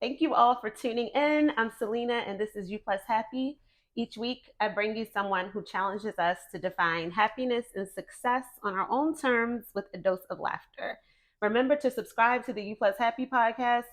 Thank you all for tuning in. I'm Selena, and this is You Plus Happy. Each week, I bring you someone who challenges us to define happiness and success on our own terms with a dose of laughter. Remember to subscribe to the You Plus Happy podcast.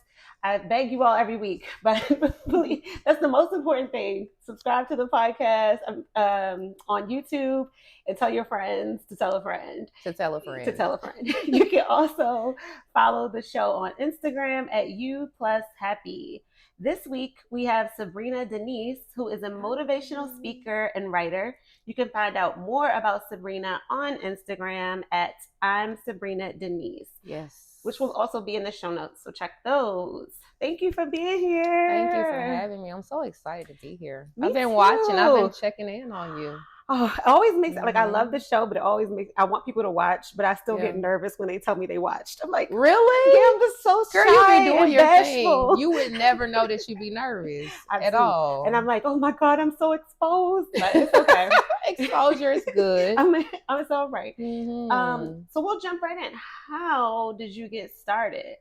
I beg you all every week, but please, that's the most important thing. Subscribe to the podcast on YouTube and tell your friends to tell a friend To tell a to friend. tell a friend. You can also follow the show on Instagram at You Plus Happy. This week, we have Sabrina Denise, who is a motivational speaker and writer. You can find out more about Sabrina on Instagram at I'm Sabrina Denise. Yes. Which will also be in the show notes. So check those. Thank you for being here. Thank you for having me. I'm so excited to be here. Me I've been too. watching. I've been checking in on you. Oh, it always makes like I love the show, but it always makes I want people to watch, but I still get nervous when they tell me they watched. I'm like, really? Yeah, I'm just so Girl, shy you be doing and your bashful. thing. You would never know that you'd be nervous at all. And I'm like, oh my God, I'm so exposed. But it's okay. Exposure is good. It's all right. So we'll jump right in. How did you get started?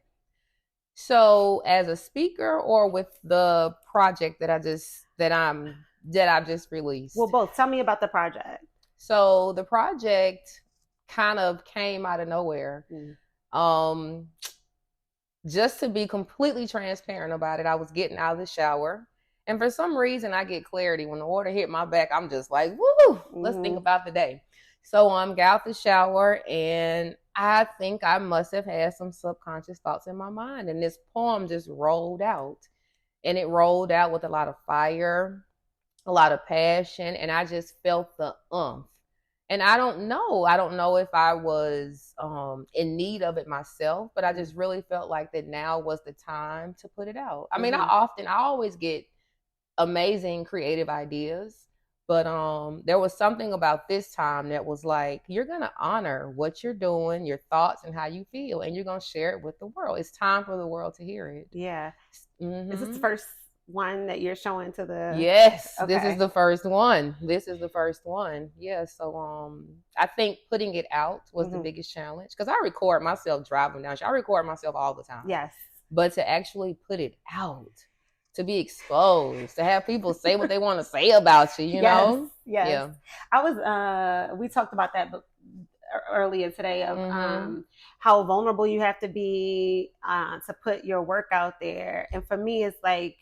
So as a speaker or with the project that I've just released? Well, both. Tell me about the project. So the project kind of came out of nowhere. Just to be completely transparent about it, I was getting out of the shower. And for some reason, I get clarity. When the water hit my back, I'm just like, woo, let's think about the day. So get out the shower, and I think I must have had some subconscious thoughts in my mind. And this poem just rolled out. And it rolled out with a lot of fire, a lot of passion, and I just felt the oomph. And I don't know if I was in need of it myself, but I just really felt like that now was the time to put it out. I mean, I always get amazing creative ideas, but there was something about this time that was like, you're going to honor what you're doing, your thoughts and how you feel, and you're going to share it with the world. It's time for the world to hear it. Yeah. Is this the first one that you're showing to the? Yes, okay. This is the first one. Yeah, so I think putting it out was the biggest challenge, because I record myself driving down. I record myself all the time. Yes. But to actually put it out, to be exposed, to have people say what they want to say about you, you know? Yes. Yeah. I was we talked about that earlier today of how vulnerable you have to be to put your work out there. And for me, it's like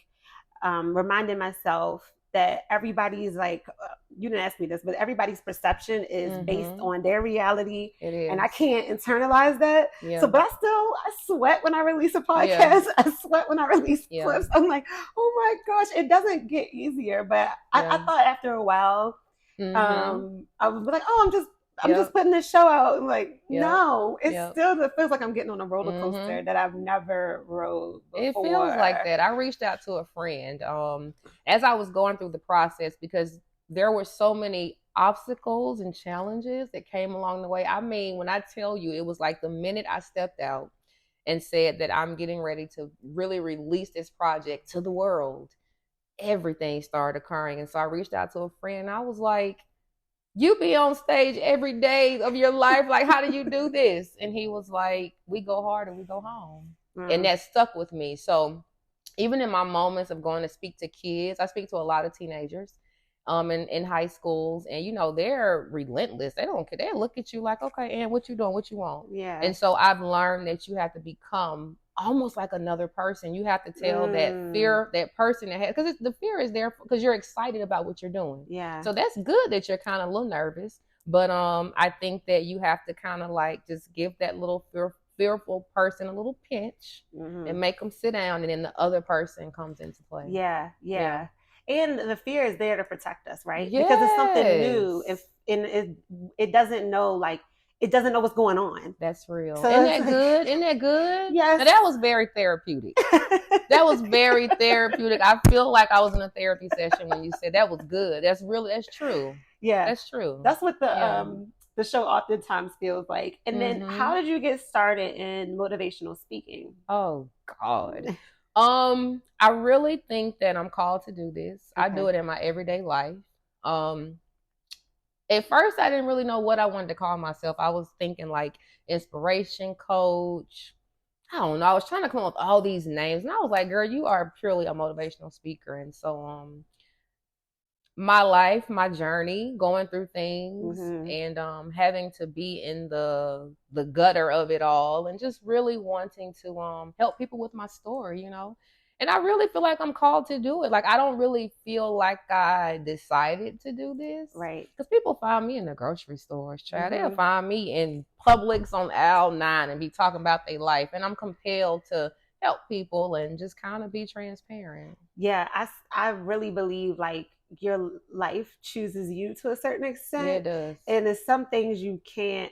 reminding myself that everybody's like, you didn't ask me this, but everybody's perception is based on their reality. It is. And I can't internalize that. Yeah. So, but I sweat when I release a podcast. Yeah. I sweat when I release clips. I'm like, oh my gosh, it doesn't get easier. But I thought after a while, I was like, oh, I'm just putting this show out. I'm like, no, it feels like I'm getting on a roller coaster that I've never rode before. It feels like that. I reached out to a friend as I was going through the process, because there were so many obstacles and challenges that came along the way. I mean, when I tell you, it was like the minute I stepped out and said that I'm getting ready to really release this project to the world, everything started occurring. And so I reached out to a friend, and I was like, you be on stage every day of your life. Like, how do you do this? And he was like, we go hard and we go home. And that stuck with me. So even in my moments of going to speak to kids, I speak to a lot of teenagers in high schools, and you know, they're relentless. They don't care. They look at you like, okay, and what you doing, what you want. Yeah. And so I've learned that you have to become almost like another person. You have to tell that fear, that person that has, because the fear is there because you're excited about what you're doing. Yeah. So that's good that you're kind of a little nervous, but I think that you have to kind of like just give that little fearful person a little pinch and make them sit down, and then the other person comes into play. Yeah. And the fear is there to protect us, right? Yes. Because it's something new, and it doesn't know, like, it doesn't know what's going on. That's real. So Isn't that good? Yes. Now, that was very therapeutic. That was very therapeutic. I feel like I was in a therapy session when you said that was good. That's true. Yeah. That's true. That's what the show oftentimes feels like. And then how did you get started in motivational speaking? Oh, God. I really think that I'm called to do this. Okay. I do it in my everyday life. At first, I didn't really know what I wanted to call myself. I was thinking like inspiration coach, I don't know. I was trying to come up with all these names, and I was like, "Girl, you are purely a motivational speaker." And so, my life, my journey, going through things, Mm-hmm. and having to be in the gutter of it all, and just really wanting to help people with my story, you know. And I really feel like I'm called to do it. Like I don't really feel like I decided to do this, Right. because people find me in the grocery stores, child. They'll Mm-hmm. find me in Publix on aisle 9 and be talking about their life, and I'm compelled to help people and just kind of be transparent. Yeah, I really believe like your life chooses you to a certain Yeah, extent, it does. and there's some things you can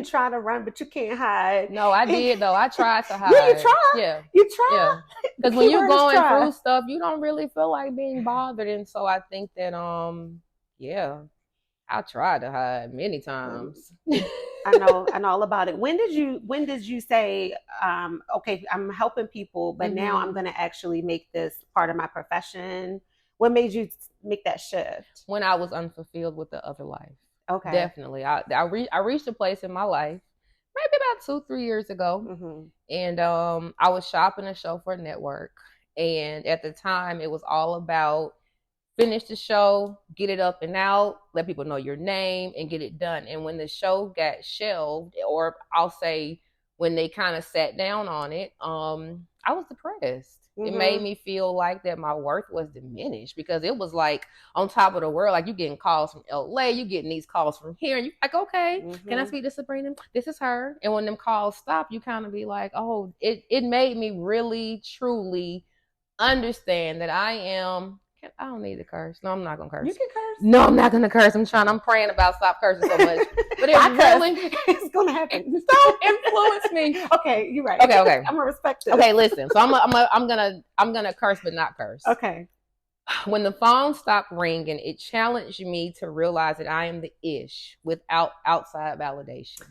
try to run, but you can't hide. No, I did though. I tried to Yeah, you hide. try. Yeah, You try. yeah. The Because when key you're word is going try. through stuff, you don't really feel like being bothered, and so I think that yeah, I tried to hide many Um, times. I know all about it. When did you say, okay, I'm helping people, but now I'm hmm gonna actually make this part of my profession? What made you make that shift? When I was unfulfilled with the other life, Okay. definitely. I reached a place in my life, maybe about 2 3 years ago, Mm-hmm. and I was shopping a show for a network, and at the time it was all about finish the show, get it up and out, let people know your name, and get it done. And when the show got shelved, or I'll say when they kind of sat down on it, I was depressed. It made Mm-hmm. me feel like that my worth was diminished, because it was like on top of the world. Like you getting calls from LA, you getting these calls from here, and you like, okay, can I Mm-hmm. speak to Sabrina? This is her. And when them calls stop, you kind of be like, oh, it made me really truly understand that I am. I don't need to curse. No, I'm not gonna You curse. can curse. No, I'm not gonna curse. I'm praying about stop cursing so much. But it I really curse. It's gonna happen. don't influence me. Okay, you're right. Okay, okay, I'm gonna respect this. okay. Listen. So I'm gonna curse, but not curse. Okay. When the phone stopped ringing, it challenged me to realize that I am the ish without outside validation.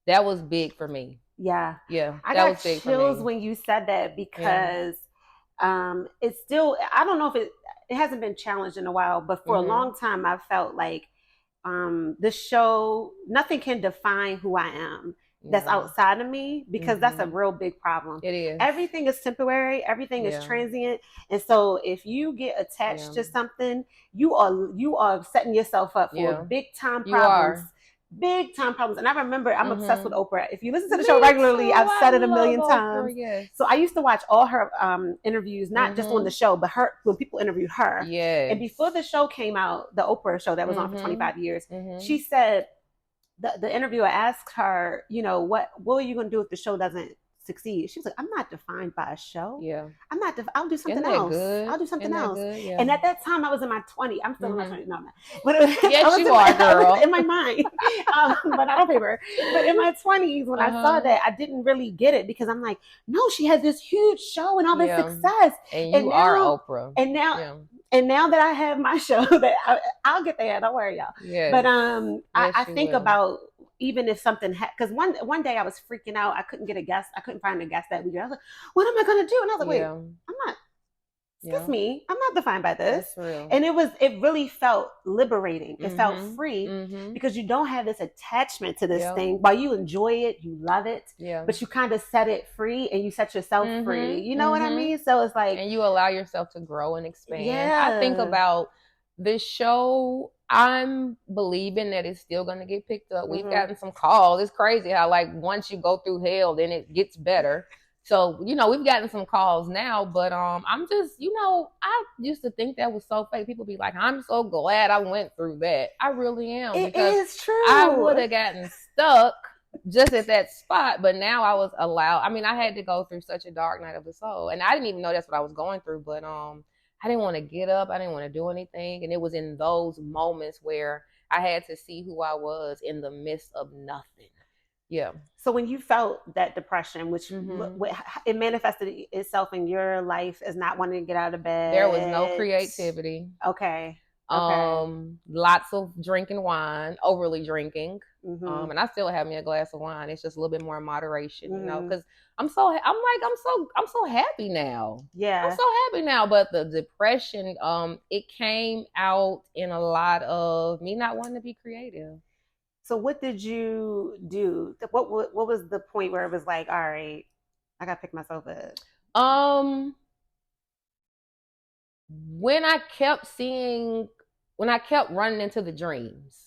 That was big for me. Yeah. Yeah, I that got was big for chills me. when you said that Yeah. because it's still, I don't know if it hasn't been challenged in a while, but for a Mhm. long time I felt like the show, nothing can define who I am that's Yeah. outside of me, because that's a Mhm. real big problem. It is. Everything is temporary, everything is Yeah. transient. And so if you get Yeah. attached to something, you are setting yourself up for Yeah. big time You problems. are. Big time problems. And I remember, I'm obsessed with Mhm. Oprah. If you listen to the show Me regularly, too. I've I said it a love million Oprah. times. Yes. So I used to watch all her interviews, not just on the Mhm. show, but her when people interviewed her. And Yes. before the show came out, the Oprah show that was on for Mhm. 25 years, she Mhm. said, the interviewer asked her, what are you going to do if the show doesn't succeed? She was like, I'm not defined by a show. Yeah. I'll do Isn't something that else. good? I'll do something Isn't that else. good? Yeah. And at that time, I was in my 20s. I'm still in my Mhm. 20s. No, I'm not. But I Yes, was you are, I was girl. in my mind, but not on paper. But in my 20s, when I saw Uh-huh. that, I didn't really get it, because I'm like, no, she has this huge show and all this Yeah. success. And And you are now, Oprah. and now, Yeah. and now that I have my show, that I'll get there. Don't worry, y'all. But Yes. I Yes, you think will. about, even if something because one day I was freaking out. I couldn't get a guest. I couldn't find a guest that weekend. I was like, what am I gonna do? And I was like, wait, Yeah. I'm not. Excuse Yeah. me, I'm not defined by this. That's real. And it really felt liberating. It felt Mhm. free, Mhm. because you don't have this attachment to this Yep. thing. While you enjoy it, you love it, Yeah. but you kind of set it free and you set yourself free. Mhm. You know what I Mhm. mean? So it's like, And you allow yourself to grow and expand. I think yeah. about this show. I'm believing that it's still going to get picked up. We've Mm-hmm. gotten some calls. It's crazy how, like, once you go through hell, then it gets better. So, we've gotten some calls now, but I'm just, I used to think that was so fake. People be like, I'm so glad I went through that. I really am, It because is I would true. have gotten stuck just at that spot. But now I was allowed. I mean, I had to go through such a dark night of the soul, and I didn't even know that's what I was going through. But I didn't want to get up. I didn't want to do anything, and it was in those moments where I had to see who I was in the midst of nothing. Yeah. So when you felt that depression, which Mm-hmm. it manifested itself in your life as not wanting to get out of There was no bed. creativity. Okay. Okay. Lots of drinking wine, overly drinking. Mm-hmm. And I still have me a glass of wine. It's just a little bit more in moderation, Mm-hmm. because I'm so happy now. I'm Yeah. so happy now. But the depression, it came out in a lot of me not wanting to be creative. So what did you do? What was the point where it was like, all right, I gotta pick myself up. Um, when I kept seeing, when I kept running into the dreams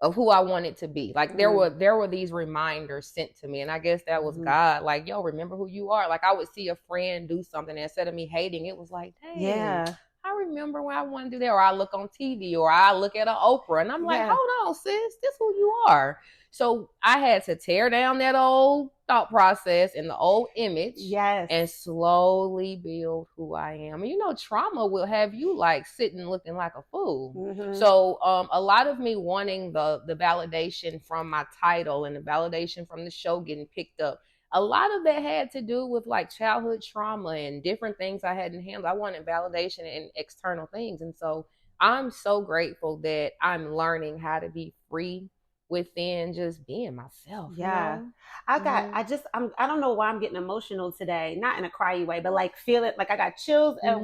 of who I wanted to be. Like there were these reminders sent to me, and I guess that was God. Like, yo, remember who you are. Like I would see a friend do something, and instead of me hating, it was like, dang, Yeah. I remember when I wanted to do that. Or I look on TV, or I look at an Oprah, and I'm like, Yeah. hold on, sis, this who you are. So I had to tear down that old thought process and the old image, Yes. and slowly build who I am. And you know, trauma will have you like sitting looking like a fool. So a lot of me wanting the validation from my title and the validation from the show getting picked up, a lot of that had to do with like childhood trauma and different things I hadn't handled. I wanted validation in external things. And so I'm so grateful that I'm learning how to be free within just being myself. Yeah. You know? I don't know why I'm getting emotional today. Not in a cryy way, but like feel it. Like I got chills at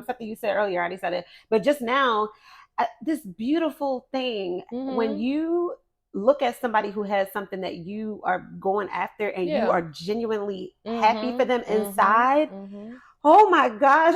something you said earlier. I already said it. But just now, this beautiful thing when you look at somebody who has something that you are going after and you are genuinely happy for them inside. Oh my gosh.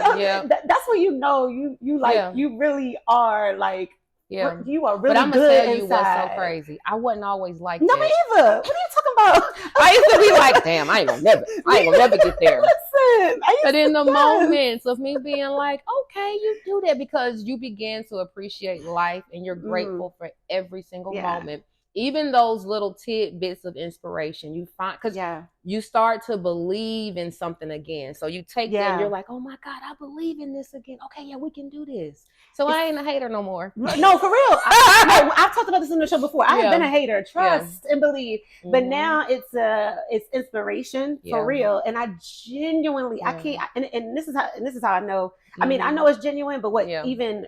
That's when you know you like you really are like you are really but I'm good gonna tell inside. You what's so crazy. I wasn't always like no, that. me either. What are you talking about? I used to be like, damn, I ain't gonna never get there. Listen, but in the moments of me being like, okay, you do that because you begin to appreciate life and you're grateful for every single moment. Even those little tidbits of inspiration you find, because you start to believe in something again. So you take that and you're like, oh my God, I believe in this again. Okay, yeah, we can do this. So I ain't a hater no more. No, for real. I've talked about this on the show before. I have been a hater, trust and believe, but now it's inspiration for real. And I genuinely, I can't. And this is how I know. I mean, I know it's genuine, but what even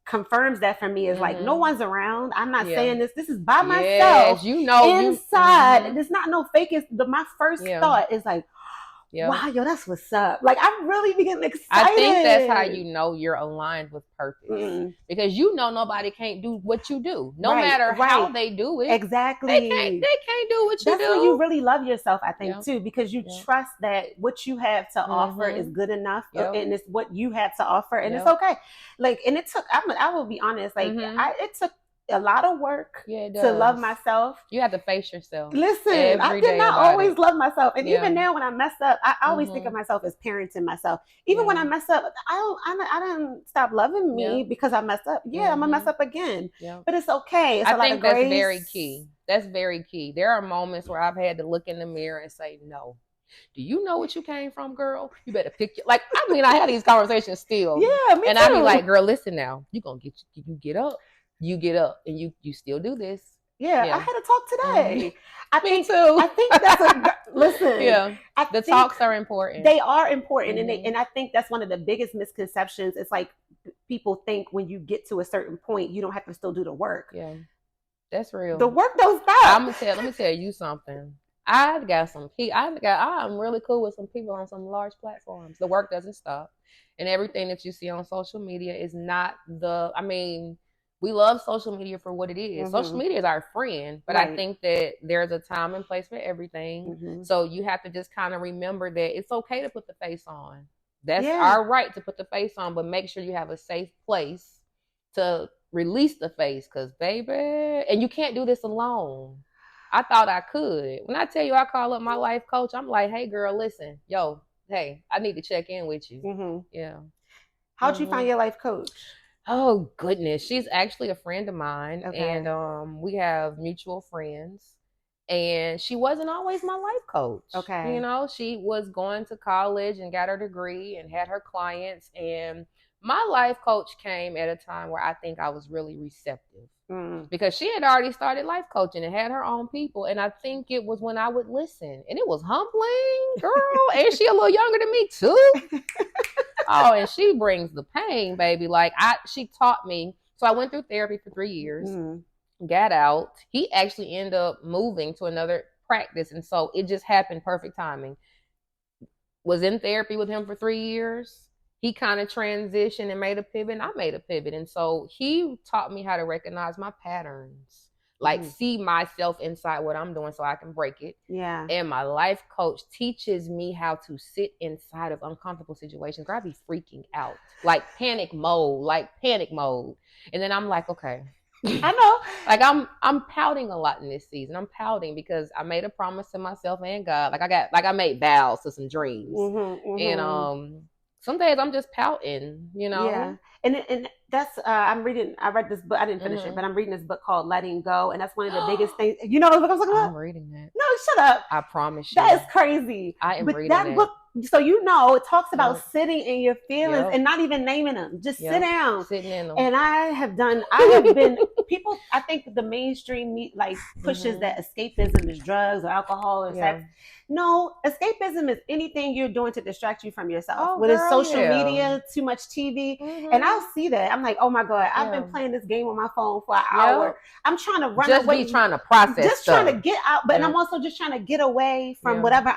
confirms that for me is like no one's around. I'm not saying this. This is by myself. You know, inside. And it's not no fake. My first thought is like, wow, yo, that's what's up. Like I'm really getting excited. I think that's how you know you're aligned with purpose because you know nobody can't do what you do, no matter how they do it. Exactly, they can't do what you do. That's when you really love yourself, I think, too, because you trust that what you have to offer is good enough, and it's what you had to offer, and it's okay. Like, and it took. I will be honest. Like, it took a lot of work to love myself. You have to face yourself. Listen, I did not always love myself, and even now when I mess up, I always think of myself as parenting myself. Even when I mess up, I don't stop loving me because I messed up. I'm gonna mess up again, but it's okay. It's I think that's very key. That's very key. There are moments where I've had to look in the mirror and say, no. Do you know what you came from, girl? You better pick your, like, I mean, I had these conversations still. Yeah, me and too. I be like, girl, listen now. You get up. You get up and you still do this. Yeah, I had a talk today. Me too. I think that's a listen. The talks are important. They are important, and I think that's one of the biggest misconceptions. It's like people think when you get to a certain point, you don't have to still do the work. Yeah, that's real. The work don't stop. Let me tell you something. I'm really cool with some people on some large platforms. The work doesn't stop, and everything that you see on social media is not we love social media for what it is. Social media is our friend, but I think that there's a time and place for everything. So you have to just kind of remember that it's okay to put the face on. That's our right to put the face on, but make sure you have a safe place to release the face, because baby, and you can't do this alone. I thought I could. When I tell you I call up my life coach, I'm like, hey girl, listen, hey, I need to check in with you. Yeah. How'd you find your life coach? Oh goodness, she's actually a friend of mine, and we have mutual friends. And she wasn't always my life coach. Okay, you know, she was going to college and got her degree and had her clients. And my life coach came at a time where I think I was really receptive because she had already started life coaching and had her own people. And I think it was when I would listen, and it was humbling, girl. And she a little younger than me too. Oh, and she brings the pain, baby. Like she taught me. So I went through therapy for 3 years, got out. He actually ended up moving to another practice. And so it just happened, perfect timing. Was in therapy with him for 3 years. He kind of transitioned and made a pivot, and I made a pivot. And so he taught me how to recognize my patterns. like see myself inside what I'm doing so I can break it. Yeah. And my life coach teaches me how to sit inside of uncomfortable situations. Girl, I be freaking out, like panic mode. And then I'm like, okay. I know. Like I'm pouting a lot in this season. I'm pouting because I made a promise to myself and God. I made vows to some dreams. And some days I'm just pouting, Yeah. And that's I read this book. I didn't finish it, but I'm reading this book called Letting Go, and that's one of the biggest things. You know what I was talking about? I'm reading that. No, shut up. I promise you. That is crazy. I am reading that book. So it talks about sitting in your feelings and not even naming them. Just sit down. Sitting in them. And I have been people. I think the mainstream pushes that escapism is drugs or alcohol or sex. No, escapism is anything you're doing to distract you from yourself. Whether it's social media, too much TV. And I'll see that. I'm like, oh my God, I've been playing this game on my phone for an hour. I'm trying to run away. Just trying to process just stuff. Trying to get out. But I'm also just trying to get away from whatever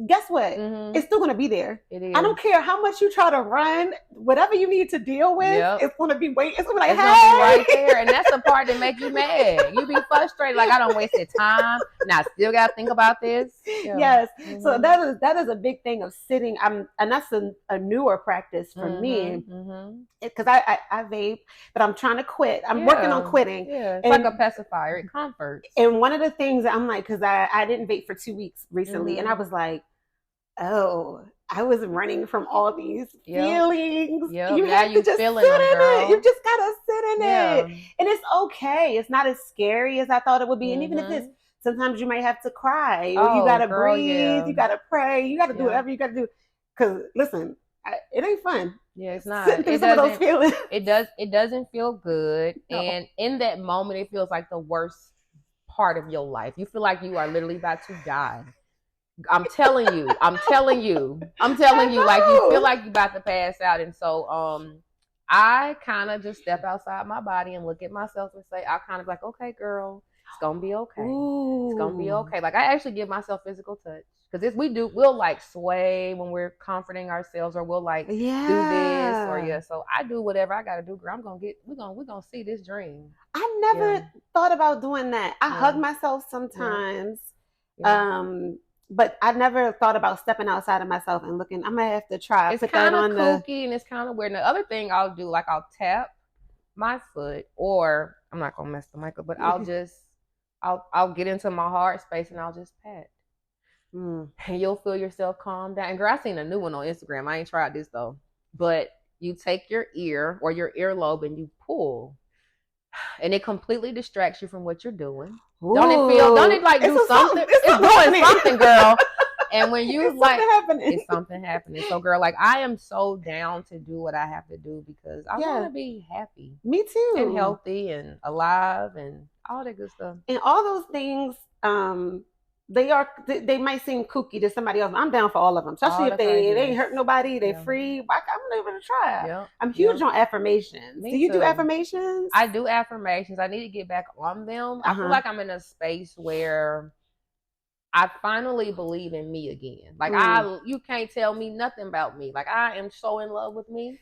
guess what? It's still going to be there. It is. I don't care how much you try to run, whatever you need to deal with, it's going to be waiting. It's going to be like, hey! Gonna be right there. And that's the part that make you mad. You be frustrated. Like, I don't wasted time. Now I still got to think about this. Yes. So that is a big thing of sitting. And that's a newer practice for me. Because I vape, but I'm trying to quit. I'm working on quitting. Yeah. It's like a pacifier. It comforts. And one of the things I'm like, because I didn't vape for 2 weeks recently, and I was like, oh, I was running from all these feelings. You have to just sit in it. You just gotta sit in it. And it's okay. It's not as scary as I thought it would be. And even if it's, sometimes you might have to cry, or you gotta breathe, you gotta pray, you gotta do whatever you gotta do. Because listen, it ain't fun. Yeah, it's not. Sitting through some of those feelings. It doesn't feel good. No. And in that moment, it feels like the worst part of your life. You feel like you are literally about to die. I'm telling you, like you feel like you're about to pass out. And so I kind of just step outside my body and look at myself and say, I kind of like, okay, girl, it's gonna be okay. It's gonna be okay. Like, I actually give myself physical touch, because we'll like sway when we're comforting ourselves, or we'll like do this, or so I do whatever I gotta do, girl. We're gonna see this dream. I never thought about doing that. I hug myself sometimes. But I never thought about stepping outside of myself and looking. I might have to try. It's kind of kooky and it's kind of weird. And the other thing I'll do, like, I'll tap my foot, or I'm not gonna mess the mic up, but I'll get into my heart space and I'll just pat. And you'll feel yourself calm down. And girl, I seen a new one on Instagram. I ain't tried this though. But you take your ear or your earlobe and you pull, and it completely distracts you from what you're doing. Ooh. Don't it like do something? It's doing something, girl. And when you it's something happening. So girl, like, I am so down to do what I have to do, because I want to be happy. Me too. And healthy and alive and all that good stuff. And all those things, they might seem kooky to somebody else. I'm down for all of them, especially if they ain't hurt nobody. They free. I'm gonna give it a try. I'm huge on affirmations. Do you do affirmations? I do affirmations. I need to get back on them. I feel like I'm in a space where I finally believe in me again. Like, you can't tell me nothing about me. Like, I am so in love with me.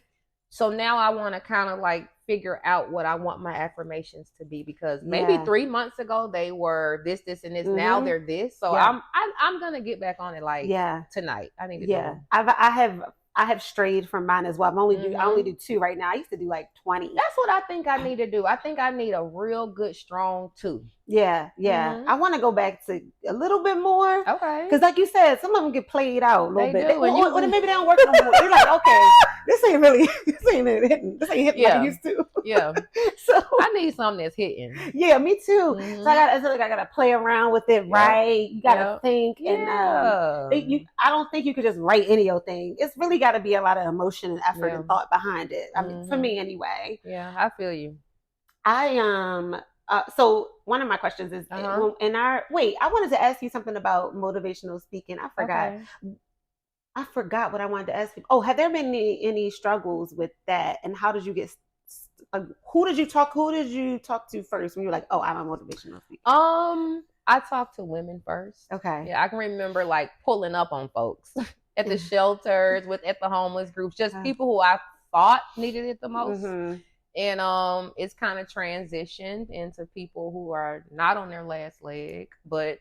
So now I want to kind of like figure out what I want my affirmations to be, because maybe 3 months ago they were this, and this. Now they're this. So I'm gonna get back on it tonight. I need to do it. I have strayed from mine as well. I only do 2 right now. I used to do like 20. That's what I think I need to do. I think I need a real good, strong 2. Yeah. I want to go back to a little bit more. Okay. Because like you said, some of them get played out a little bit. Do. Or maybe they don't work no more. You're like, okay, this ain't hitting like it used to. Yeah. So I need something that's hitting. Yeah, me too. So I gotta play around with it, right? You gotta think, and I don't think you could just write any old thing. It's really got to be a lot of emotion and effort and thought behind it. I mean, for me anyway. Yeah, I feel you. So one of my questions is I wanted to ask you something about motivational speaking. I forgot. Okay. I forgot what I wanted to ask you. Oh, have there been any struggles with that? And how did you get? Who did you talk to first when you were like, oh, I'm a motivational speaker? I talked to women first. Okay. Yeah, I can remember like pulling up on folks at the shelters, at the homeless groups, just people who I thought needed it the most. And it's kind of transitioned into people who are not on their last leg. But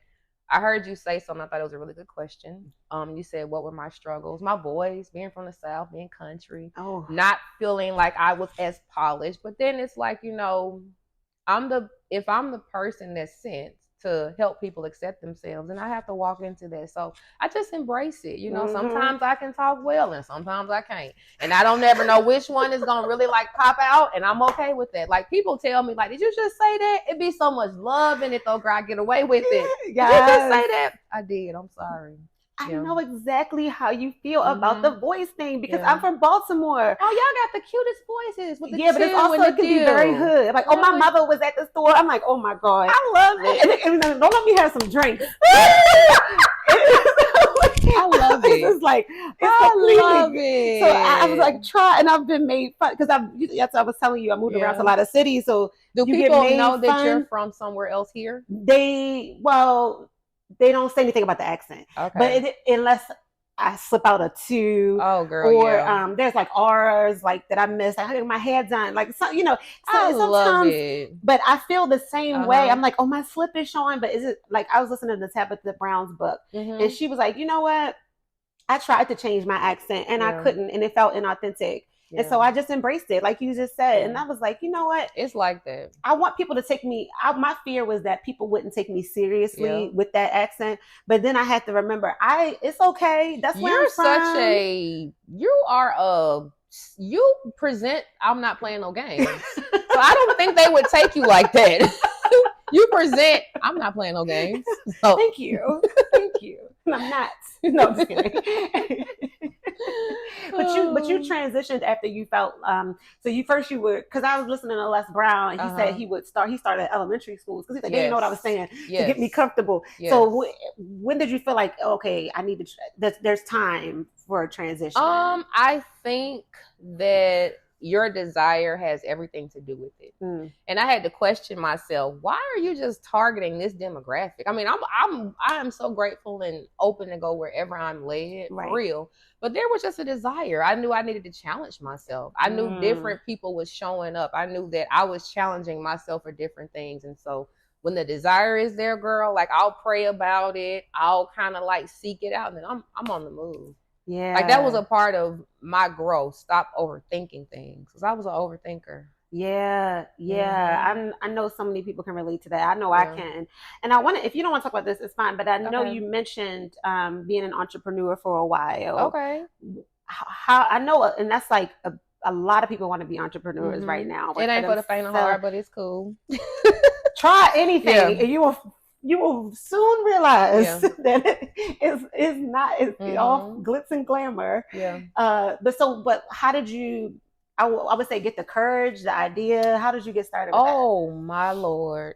I heard you say something. I thought it was a really good question. You said, what were my struggles? My voice, being from the South, being country, Oh. not feeling like I was as polished. But then it's like, if I'm the person that's sent to help people accept themselves, and I have to walk into that. So I just embrace it. Sometimes I can talk well and sometimes I can't. And I don't never know which one is gonna really like pop out, and I'm okay with that. Like people tell me, like, did you just say that? It'd be so much love in it though, girl. I get away with it. Did you just say that? I did. I'm sorry. I know exactly how you feel about the voice thing because I'm from Baltimore. Oh, y'all got the cutest voices with the but it's also it can be very hood. Like, my mother was at the store. I'm like, oh my God, I love it. And don't let me have some drinks. I love it. It's like I love it. So I was like, try, and I've been made fun because I was telling you I moved around to a lot of cities. So do people know that you're from somewhere else here? They don't say anything about the accent, but unless I slip out a two, or there's like R's like that I missed. I had my hair done, like I love it. But I feel the same way. I'm like, oh, my slip is showing, but is it like I was listening to Tabitha Brown's book, and she was like, you know what? I tried to change my accent and I couldn't, and it felt inauthentic. And so I just embraced it, like you just said. And I was like, you know what? It's like that. I want people to take me. My fear was that people wouldn't take me seriously with that accent. But then I had to remember, it's okay. That's where I'm from. You present, I'm not playing no games. So I don't think they would take you like that. You present, I'm not playing no games. So. Thank you. I'm not. No, I'm just kidding. But you transitioned after you felt so you were, because I was listening to Les Brown and he said he started at elementary schools because he said they didn't know what I was saying to get me comfortable. So when did you feel like, okay, I need to there's time for a transition? I think that your desire has everything to do with it. And I had to question myself, why are you just targeting this demographic? I mean, I am so grateful and open to go wherever I'm led, for real. But there was just a desire. I knew I needed to challenge myself. I knew different people was showing up. I knew that I was challenging myself for different things. And so when the desire is there, girl, like I'll pray about it. I'll kind of like seek it out, and then I'm on the move. Yeah. Like that was a part of my growth. Stop overthinking things, because I was an overthinker. Yeah. I know so many people can relate to that. I know I can. And I want to, if you don't want to talk about this, it's fine. But I know you mentioned being an entrepreneur for a while. Okay. How I know, and that's like a lot of people want to be entrepreneurs right now. It ain't for the faint of heart, but it's cool. Try anything, and you will soon realize that it's not all glitz and glamour. But how did you? I would say get the courage, the idea. How did you get started with that? Oh my Lord!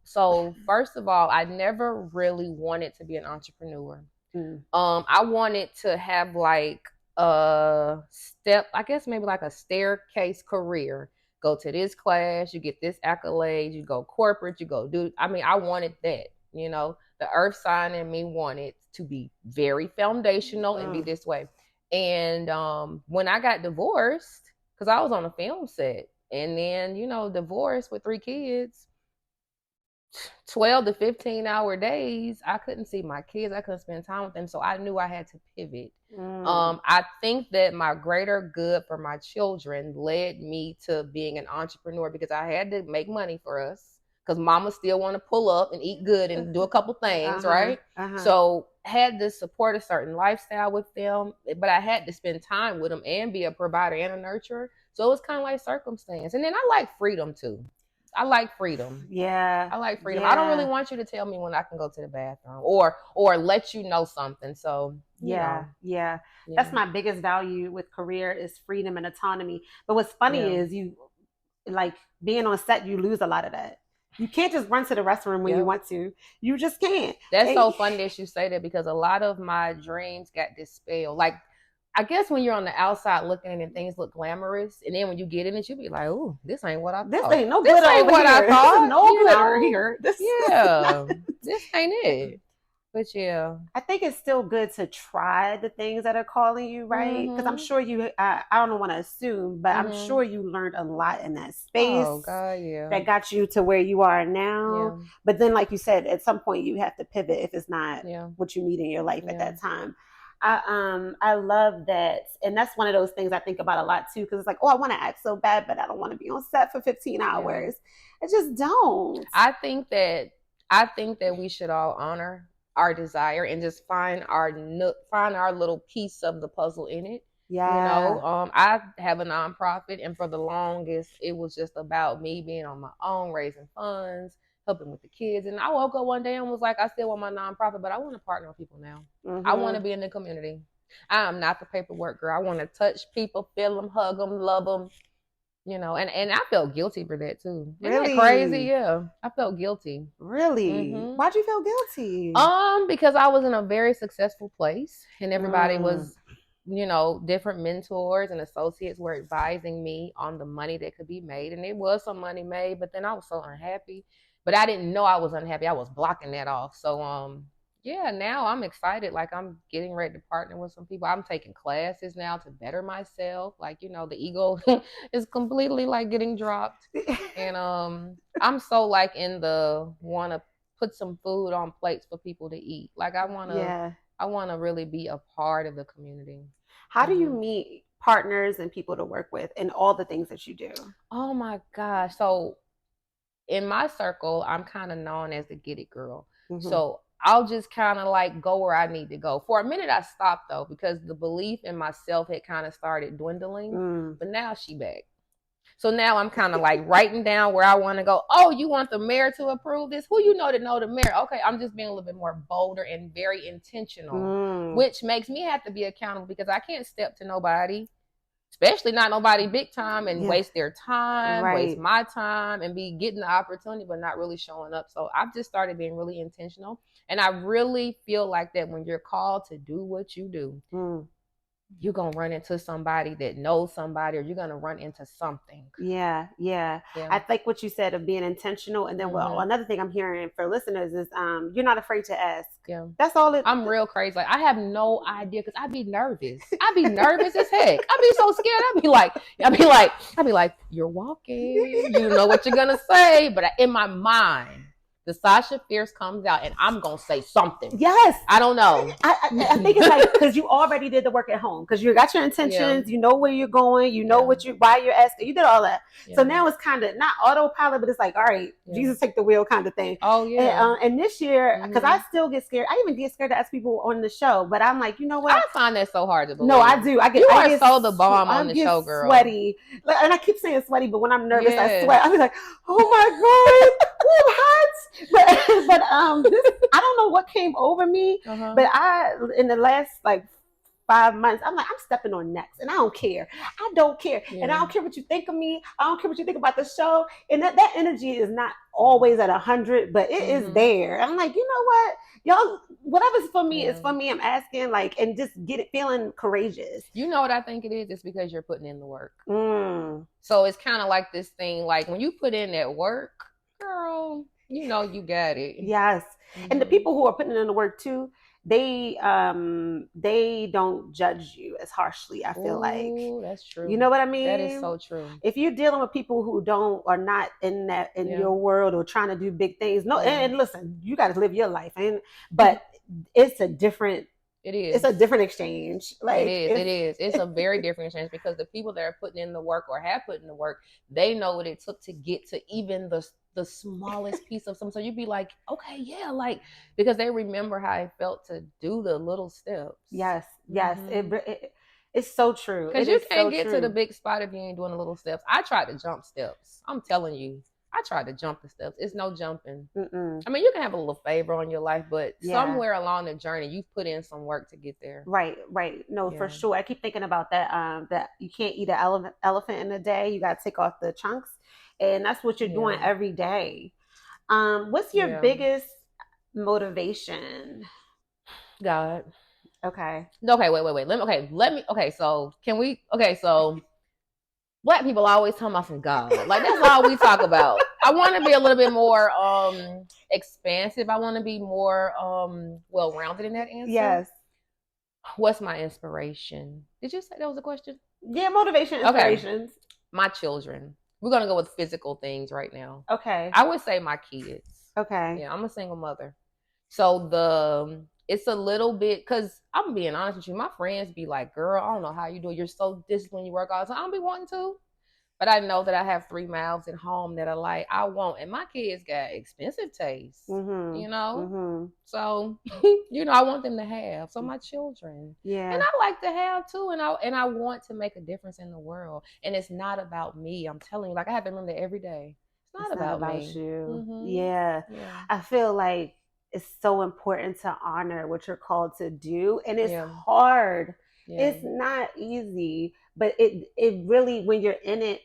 So first of all, I never really wanted to be an entrepreneur. I wanted to have like a step, I guess maybe like a staircase career. Go to this class, you get this accolade, you go corporate, you go do. I mean, I wanted that. The earth sign in me wanted to be very foundational and be this way. And when I got divorced, because I was on a film set, and then divorced with 3 kids, 12 to 15-hour days, I couldn't see my kids, I couldn't spend time with them, so I knew I had to pivot. I think that my greater good for my children led me to being an entrepreneur, because I had to make money for us, because mama still want to pull up and eat good and do a couple things, right? So had to support a certain lifestyle with them, but I had to spend time with them and be a provider and a nurturer. So it was kind of like circumstance. And then I like freedom too. I like freedom. I like freedom. I don't really want you to tell me when I can go to the bathroom or let you know something. So that's my biggest value with career is freedom and autonomy. But what's funny is you, like, being on set, you lose a lot of that. You can't just run to the restroom when you want to. You just can't. That's so funny that you say that, because a lot of my dreams got dispelled. Like, I guess when you're on the outside looking and things look glamorous, and then when you get in it, you be like, "Oh, this ain't what I thought. This ain't no glitter. This ain't what I thought. No glitter here. This ain't it." But yeah. I think it's still good to try the things that are calling you, right? Because I'm Mhm. sure I don't want to assume, but I'm Mhm. sure you learned a lot in that space Oh God, yeah. that got you to where you are now. Yeah. But then, like you said, at some point you have to pivot if it's not Yeah. what you need in your life at Yeah. that time. I love that, and that's one of those things I think about a lot too. Because it's like, oh, I want to act so bad, but I don't want to be on set for 15 Yeah. hours. I just don't. I think that I think that we should all honor our desire and just find our little piece of the puzzle in it. Yeah. I have a nonprofit, and for the longest, it was just about me being on my own, raising funds, helping with the kids. And I woke up one day and was like, I still want my nonprofit, but I want to partner with people now. I want to Mm-hmm. be in the community. I am not the paperwork girl. I want to touch people, feel them, hug them, love them, and I felt guilty for that too. Isn't that crazy? Really? Yeah, I felt guilty. Really? hmm Why'd you feel guilty? because I was in a very successful place, and everybody Mm, was, different mentors and associates were advising me on the money that could be made, and there was some money made, but then I was so unhappy. But I didn't know I was unhappy. I was blocking that off. So yeah, now I'm excited. Like I'm getting ready to partner with some people. I'm taking classes now to better myself. Like, the ego is completely like getting dropped. And I'm so like in the want to put some food on plates for people to eat. Like yeah. I want to really be a part of the community. How do you hmm meet partners and people to work with and all the things that you do? Oh my gosh. So in my circle, I'm kind of known as the get it girl. Mm-hmm. So I'll just kind of like go where I need to go. For a minute, I stopped though because the belief in myself had kind of started dwindling. Mm. But now she back. So now I'm kind of like writing down where I want to go. Oh, you want the mayor to approve this? Who you know to know the mayor? Okay, I'm just being a little bit more bolder and very intentional, Mm. which makes me have to be accountable because I can't step to nobody, especially not nobody big time, and Yeah. waste their time, waste Right. my time, and be getting the opportunity but not really showing up. So I've just started being really intentional, and I really feel like that when you're called to do what you do, Mm. you're gonna run into somebody that knows somebody, or you're gonna run into something. Yeah, yeah. Yeah. I think what you said of being intentional, and then well, hmm another thing I'm hearing for listeners is you're not afraid to ask. Yeah. That's all it. I'm real crazy. Like I have no idea because I'd be nervous. I'd be nervous as heck. I'd be so scared. I'd be like, you're walking. You know what you're gonna say, but in my mind, the Sasha Fierce comes out, and I'm gonna say something. Yes. I don't know. I think it's like because you already did the work at home because you got your Yeah. intentions, you know where you're going, you know Yeah. why you're asking, you did all that. So Yeah. now it's kind of not autopilot, but it's like, all right, Yeah. Jesus take the wheel kind of thing. Oh yeah. And this year, because I Mhm. still get scared, I even get scared to ask people on the show, but I'm like, you know what? I find that so hard to believe. No, I do. You I are get so the bomb I on the get show, girl. sweaty, and I keep saying sweaty, but when I'm nervous, I Yes. sweat. I'm like, oh my god, I'm hot. But I don't know what came over me, but I in the last like 5 months, I'm like, I'm stepping on necks, and I don't care. I don't care, Yeah. and I don't care what you think of me. I don't care what you think about the show, and that energy is not always at 100, but it is there. I'm like, you know what, y'all, whatever's for me is for me. I'm asking, like, and just feeling courageous. You know what I think it is? It's because you're putting in the work. Mm. So it's kind of like this thing, like when you put in that work, girl, you know you got it. Yes. And the people who are putting in the work too, they don't judge you as harshly, I feel like. Ooh, that's true. You know what I mean? That is so true. If you're dealing with people who are not in your world or trying to do big things, no, and listen, you got to live your life, but it's a different. It is. It's a different exchange. Like it is. It's a very different exchange because the people that are putting in the work or have put in the work, they know what it took to get to even the smallest piece of something. So you'd be like, okay, yeah, like, because they remember how it felt to do the little steps. Yes. It's so true. Because you can't get to the big spot if you ain't doing the little steps. I tried to jump steps. I'm telling you. I tried to jump the steps. It's no jumping. Mm-mm. I mean, you can have a little favor on your life, but somewhere along the journey, you've put in some work to get there. Right. No, for sure. I keep thinking about that. That you can't eat an elephant in a day. You got to take off the chunks, and that's what you're doing every day. What's your biggest motivation? God. Okay. Okay. Wait. Let me. Okay. So can we? Okay. So. Black people always talking about some God. Like that's all we talk about. I want to be a little bit more expansive. I want to be more well rounded in that answer. Yes. What's my inspiration? Did you say that was a question? Yeah, motivation, Okay. inspirations. My children. We're gonna go with physical things right now. Okay. I would say my kids. Okay. Yeah, I'm a single mother. So it's a little bit because I'm being honest with you. My friends be like, "Girl, I don't know how you do it. You're so disciplined. You work all the time." I don't be wanting to, but I know that I have 3 mouths at home that are like I want, and my kids got expensive tastes. Mm-hmm. You know, Mm-hmm. so I want them to have. So my children, Yeah. and I like to have too, and I want to make a difference in the world. And it's not about me. I'm telling you, like I have to remember that every day. It's not It's not about about me. you. Mm-hmm. Yeah. Yeah. I feel like it's so important to honor what you're called to do. And it's Yeah. hard. Yeah. It's not easy. But it really, when you're in it,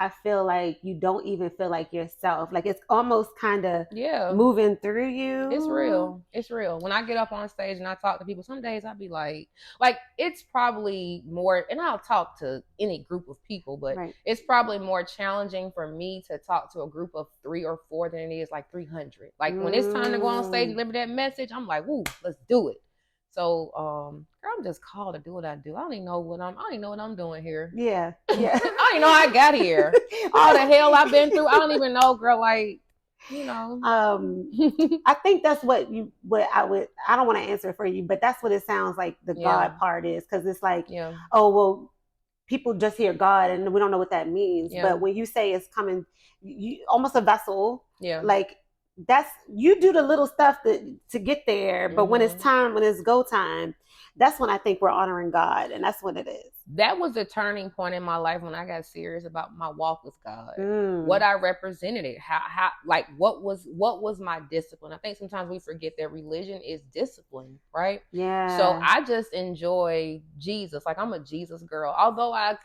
I feel like you don't even feel like yourself. Like it's almost kind of Yeah. moving through you. It's real. It's real. When I get up on stage and I talk to people, some days I'll be like it's probably more, and I'll talk to any group of people, but Right. it's probably more challenging for me to talk to a group of 3 or 4 than it is like 300. Like when it's time to go on stage and deliver that message, I'm like, woo, let's do it. So, girl, I'm just called to do what I do. I don't even know what I'm doing here. Yeah. Yeah. I don't even know how I got here. All the hell I've been through, I don't even know, girl. Like, you know. I think that's what I don't want to answer for you, but that's what it sounds like the Yeah. God part is, because it's like, Yeah. oh well, people just hear God and we don't know what that means. Yeah. But when you say it's coming, you almost a vessel. Yeah. Like that's, you do the little stuff to get there, but when it's time, when it's go time, that's when I think we're honoring God, and that's when it is. That was a turning point in my life when I got serious about my walk with God. What I represented it, how like what was my discipline. I think sometimes we forget that religion is discipline, right? Yeah. So I just enjoy Jesus. Like I'm a Jesus girl. Although I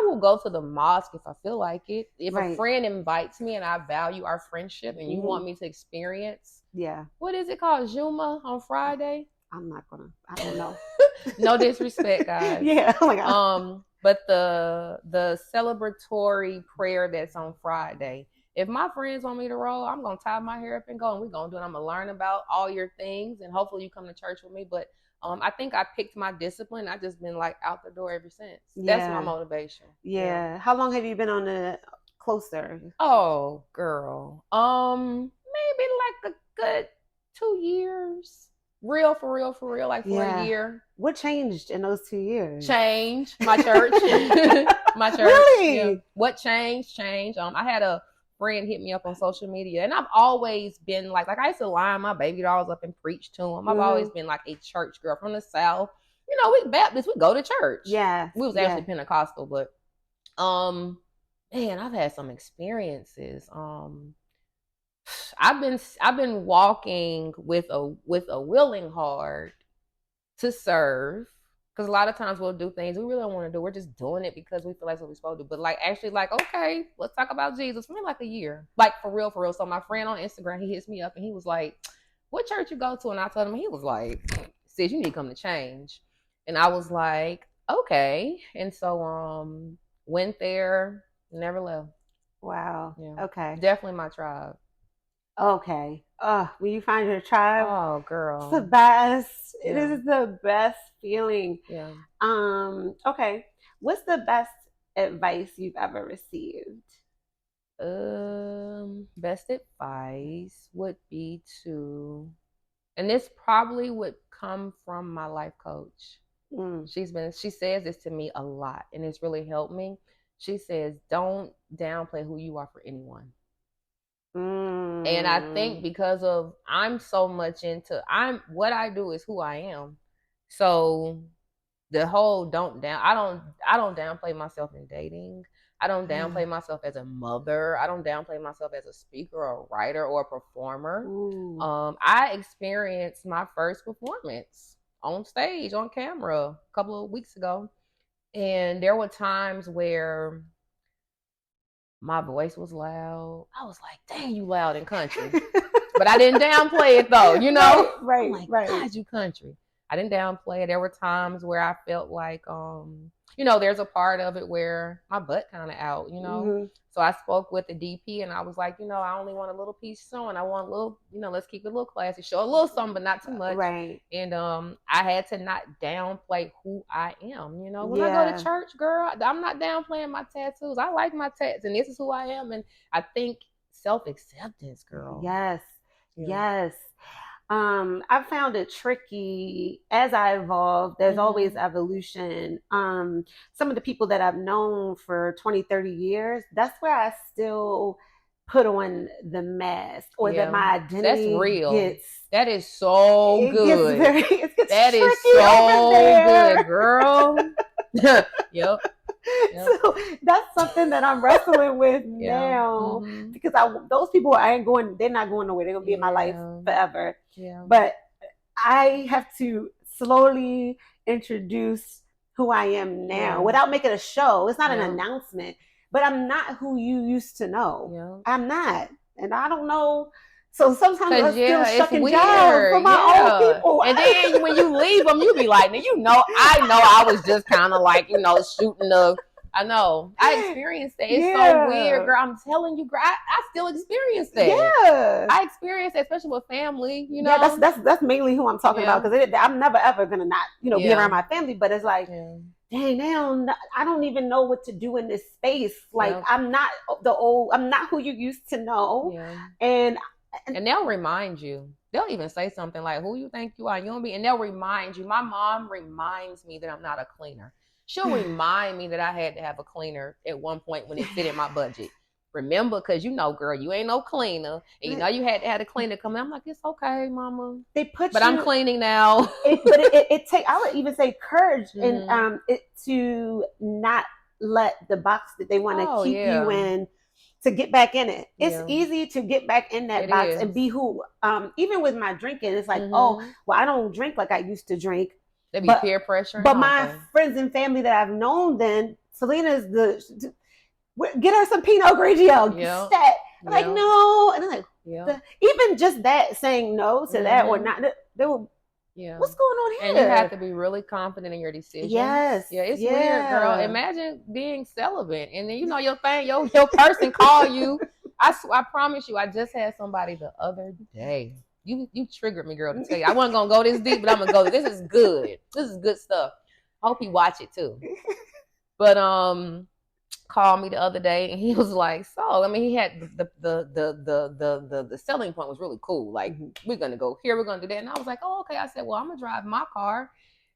will go to the mosque if I feel like it. If a friend invites me and I value our friendship and you want me to experience, what is it called, Juma on Friday? I'm not gonna. I don't know. No disrespect, guys. Yeah. Oh my God. But the celebratory prayer that's on Friday. If my friends want me to roll, I'm gonna tie my hair up and go, and we're gonna do it. I'm gonna learn about all your things, and hopefully you come to church with me. But I think I picked my discipline. I just been like out the door ever since. Yeah. That's my motivation. Yeah. How long have you been on the closer? Oh, girl. Maybe like a good 2 years. Real for real, like for a year. What changed in those 2 years? Change my church. My church. Really? Yeah. What changed? I had a friend hit me up on social media, and I've always been like I used to line my baby dolls up and preach to them. I've always been like a church girl from the South. You know, we Baptists, we go to church. Yeah. We was actually Pentecostal, but man, I've had some experiences. I've been walking with a willing heart to serve, because a lot of times we'll do things we really don't want to do. We're just doing it because we feel like what we're supposed to do. But like actually, like, okay, let's talk about Jesus. For me, like a year, like for real. So my friend on Instagram, he hits me up and he was like, "What church you go to?" And I told him, he was like, "Sis, you need to come to change." And I was like, "Okay." And so went there, never left. Wow. Yeah. Okay. Definitely my tribe. Okay. When you find your tribe, oh girl, it's the best. Yeah. It is the best feeling. Yeah. Okay. What's the best advice you've ever received? Best advice would be to, and this probably would come from my life coach. She says this to me a lot, and it's really helped me. She says, "Don't downplay who you are for anyone." And I think because of I'm so much into what I do is who I am. So the whole I don't downplay myself in dating. I don't downplay myself as a mother. I don't downplay myself as a speaker or a writer or a performer. I experienced my first performance on stage, on camera, a couple of weeks ago. And there were times where my voice was loud. I was like, dang, you loud in country. But I didn't downplay it though, you know? Right, I'm like, God, you country. I didn't downplay it. There were times where I felt like, there's a part of it where my butt kind of out, Mm-hmm. So I spoke with the DP and I was like, I only want a little piece showing. I want a little, let's keep it a little classy. Show a little something, but not too much. Right. And I had to not downplay who I am. When I go to Yeah. church, girl, I'm not downplaying my tattoos. I like my tats, and this is who I am. And I think self-acceptance, girl. Yes. Yeah. Yes. I found it tricky as I evolved. There's always evolution. Some of the people that I've known for 20, 30 years, that's where I still put on the mask, or that my That's identity real. gets, that is so it good. it gets that tricky is so over there. good, girl. Yep. So that's something that I'm wrestling with now, because those people, they're not going nowhere. They're gonna be in my life forever. Yeah. But I have to slowly introduce who I am now without making a show. It's not an announcement, but I'm not who you used to know. Yeah. I'm not, and I don't know. So sometimes I'm still it's shucking weird. jobs for my own people. And then when you leave them, you be like, I was just kind of like, shooting the. I know. I experienced that. It's so weird, girl. I'm telling you, girl. I still experience that. Yeah. I experienced that, especially with family. Yeah, that's mainly who I'm talking about, because I'm never ever gonna not be around my family. But it's like, dang, now I don't even know what to do in this space. Like, I'm not who you used to know. And they'll remind you. They'll even say something like, who you think you are? You don't be, and they'll remind you. My mom reminds me that I'm not a cleaner. She'll remind me that I had to have a cleaner at one point when it fit in my budget. Remember, because girl, you ain't no cleaner. And you had to have a cleaner come in. I'm like, it's okay, mama. I'm cleaning now. I would even say courage and to not let the box that they want to keep you in, to get back in it. It's easy to get back in that box and be who. Even with my drinking, it's like, oh, well, I don't drink like I used to drink. There be peer pressure. But my friends and family that I've known, then Selena's get her some Pinot Grigio. Stat. I'm like, no, and I'm like, even just that, saying no to that or not, they were. What's going on here? And you have to be really confident in your decision. Yes. Yeah, it's weird, girl. Imagine being celibate, and then your person call you. I promise you, I just had somebody the other day. You triggered me, girl, to tell you. I wasn't gonna go this deep, but I'm gonna go. This is good. This is good stuff. I hope he watch it too. But called me the other day, and he was like, so I mean, he had the selling point was really cool. Like, we're gonna go here, we're gonna do that, and I was like, oh, okay. I said, well, I'm gonna drive my car,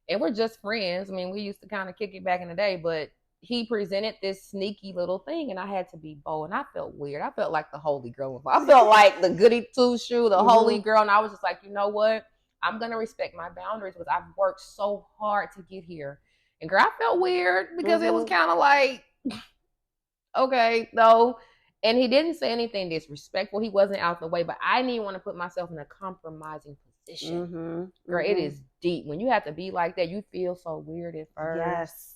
and we're just friends. I mean, we used to kind of kick it back in the day, but he presented this sneaky little thing, and I had to be bold, and I felt weird. I felt like the holy girl. I felt like the goody two-shoe, the holy girl, and I was just like, you know what? I'm gonna respect my boundaries, because I've worked so hard to get here. And girl, I felt weird because it was kind of like, okay, though. And he didn't say anything disrespectful. He wasn't out the way, but I didn't even want to put myself in a compromising position. Girl, it is deep. When you have to be like that, you feel so weird at first. Yes.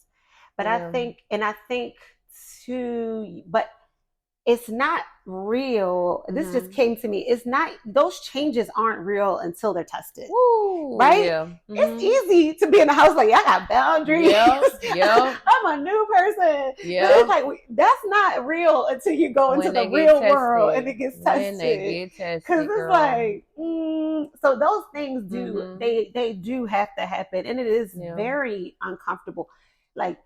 But I think too, but it's not real. This just came to me. It's not, those changes aren't real until they're tested. Ooh, right? Yeah. It's easy to be in the house like, I got boundaries. Yeah. I'm a new person. Yeah. But it's like, that's not real until you go into the real world and it gets tested. When they get tested, because it's like, so those things do, they do have to happen. And it is very uncomfortable. Like,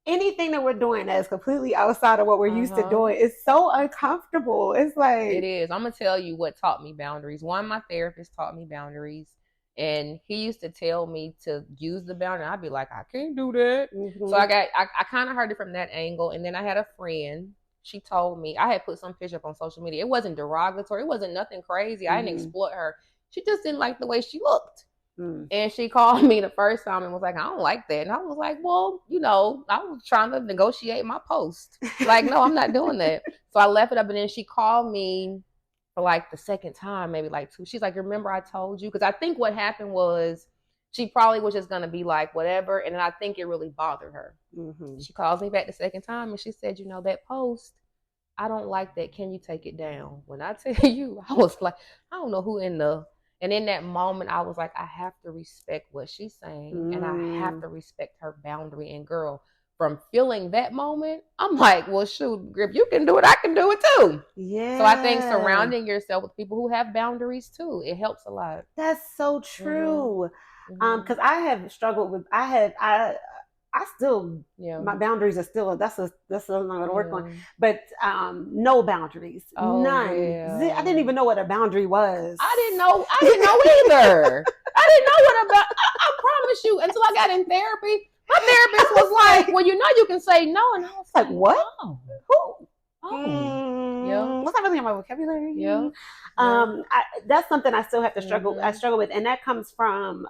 anything that we're doing that is completely outside of what we're used to doing is so uncomfortable. It's like, it is. I'm gonna tell you what taught me boundaries. One, my therapist taught me boundaries, and he used to tell me to use the boundary. I'd be like, I can't do that. So I kind of heard it from that angle. And then I had a friend. She told me, I had put some picture up on social media. It wasn't derogatory. It wasn't nothing crazy. I didn't exploit her. She just didn't like the way she looked. And she called me the first time and was like, I don't like that. And I was like, well, I was trying to negotiate my post. Like, no, I'm not doing that. So I left it up, and then she called me for like the second time, maybe like two. She's like, remember I told you? Because I think what happened was she probably was just going to be like, whatever. And then I think it really bothered her. She calls me back the second time, and she said, that post, I don't like that. Can you take it down? When I tell you, I was like, I don't know who in the And in that moment, I was like, I have to respect what she's saying, and I have to respect her boundary. And girl, from feeling that moment, I'm like, well, shoot, if you can do it, I can do it too. Yeah. So I think surrounding yourself with people who have boundaries too, it helps a lot. That's so true. Mm-hmm. Because I have struggled with, I still, my boundaries are still, that's something I'm gonna work on. But no boundaries, none. Yeah. I didn't even know what a boundary was. I didn't know either. I didn't know what about. I promise you, until I got in therapy, my therapist was like, "Well, you know, you can say no," and I was like, "What? Oh. Who? Yeah. What's that really in my vocabulary?" Yeah. That's something I still have to struggle. I struggle with, and that comes from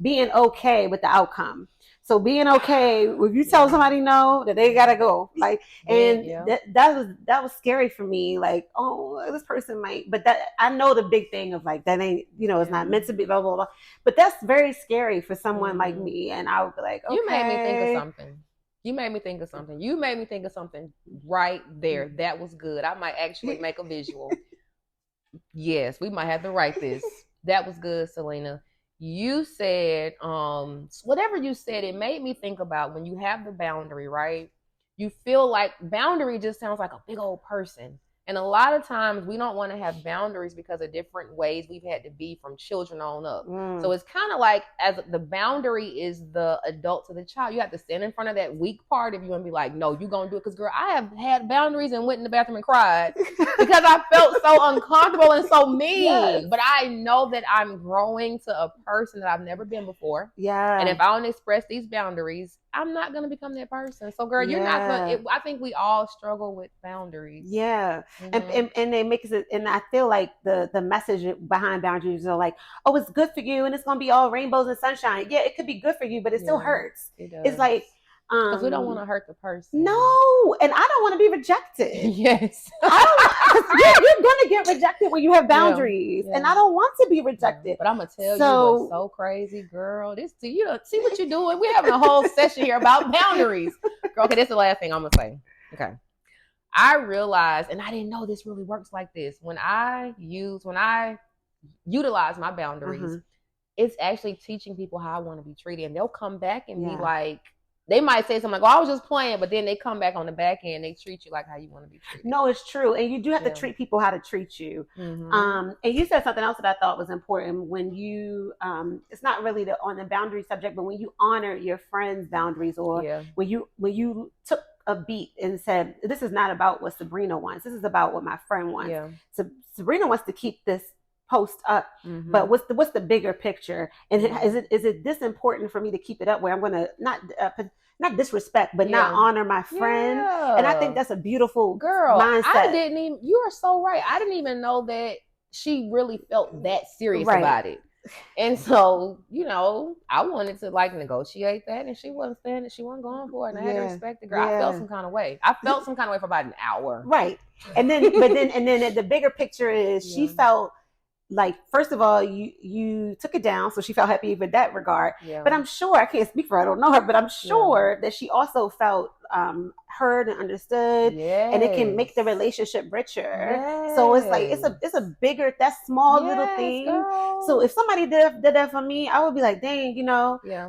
being okay with the outcome. So being okay if you tell somebody no, that they gotta go, like, and that was scary for me. Like, oh, this person might, but that I know the big thing of like that ain't, it's not meant to be, blah blah blah. But that's very scary for someone like me, and I would be like, okay. You made me think of something. You made me think of something right there. That was good. I might actually make a visual. Yes, we might have to write this. That was good, Selena. You said, whatever you said, it made me think about when you have the boundary, right? You feel like boundary just sounds like a big old person. And a lot of times we don't want to have boundaries because of different ways we've had to be from children on up. So it's kind of like, as the boundary is the adult to the child, you have to stand in front of that weak part if you want to be like, no, you're going to do it. Because girl, I have had boundaries and went in the bathroom and cried because I felt so uncomfortable and so mean. Yes. But I know that I'm growing to a person that I've never been before. Yeah. And if I don't express these boundaries, I'm not going to become that person. So girl, you're not going to, I think we all struggle with boundaries. Yeah. And they make it, and I feel like the message behind boundaries are like, oh, it's good for you and it's going to be all rainbows and sunshine. Yeah, it could be good for you, but it still hurts. It's like, because we don't want to hurt the person. No, and I don't want to be rejected. Yes. You're going to get rejected when you have boundaries, and I don't want to be rejected. But I'm going to tell you what's so crazy, girl. See what you're doing. We're having a whole session here about boundaries. Girl, okay, this is the last thing I'm going to say. Okay. I realized, and I didn't know this really works like this, when I utilize my boundaries, it's actually teaching people how I want to be treated. And they'll come back and be like, they might say something like, oh, I was just playing, but then they come back on the back end, they treat you like how you want to be treated. No, it's true. And you do have to treat people how to treat you. And you said something else that I thought was important when you, it's not really on the boundary subject, but when you honor your friends' boundaries, or when you took a beat and said, this is not about what Sabrina wants. This is about what my friend wants. Yeah. So Sabrina wants to keep this post up, but what's the bigger picture? And is it this important for me to keep it up where I'm going to not disrespect, but not honor my friend? And I think that's a beautiful mindset. You are so right. I didn't even know that she really felt that serious about it. And so, I wanted to negotiate that, and she wasn't standing, she wasn't going for it, and I had to respect the girl. I felt some kind of way. For about an hour. Right. And then the bigger picture is she felt like, first of all, you took it down, so she felt happy with that regard. Yeah. But I'm sure, I can't speak for her, I don't know her, but I'm sure that she also felt heard and understood, and it can make the relationship richer. So it's like it's a bigger, that small little thing. Girl. So if somebody did that for me, I would be like, dang,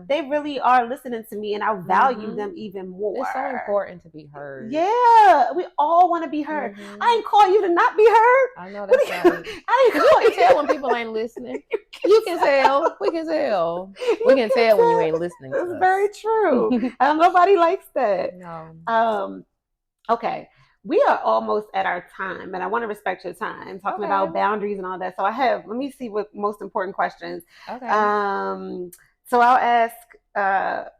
they really are listening to me, and I value them even more. It's so important to be heard. Yeah, we all want to be heard. I ain't call you to not be heard. I know that's right. I didn't call you. You can tell when people ain't listening. You can tell. We can tell. We can tell when you ain't listening. That's very true. Nobody likes that. No. Okay. We are almost at our time, and I want to respect your time, talking about boundaries and all that. So let me see what most important questions. Okay. So I'll ask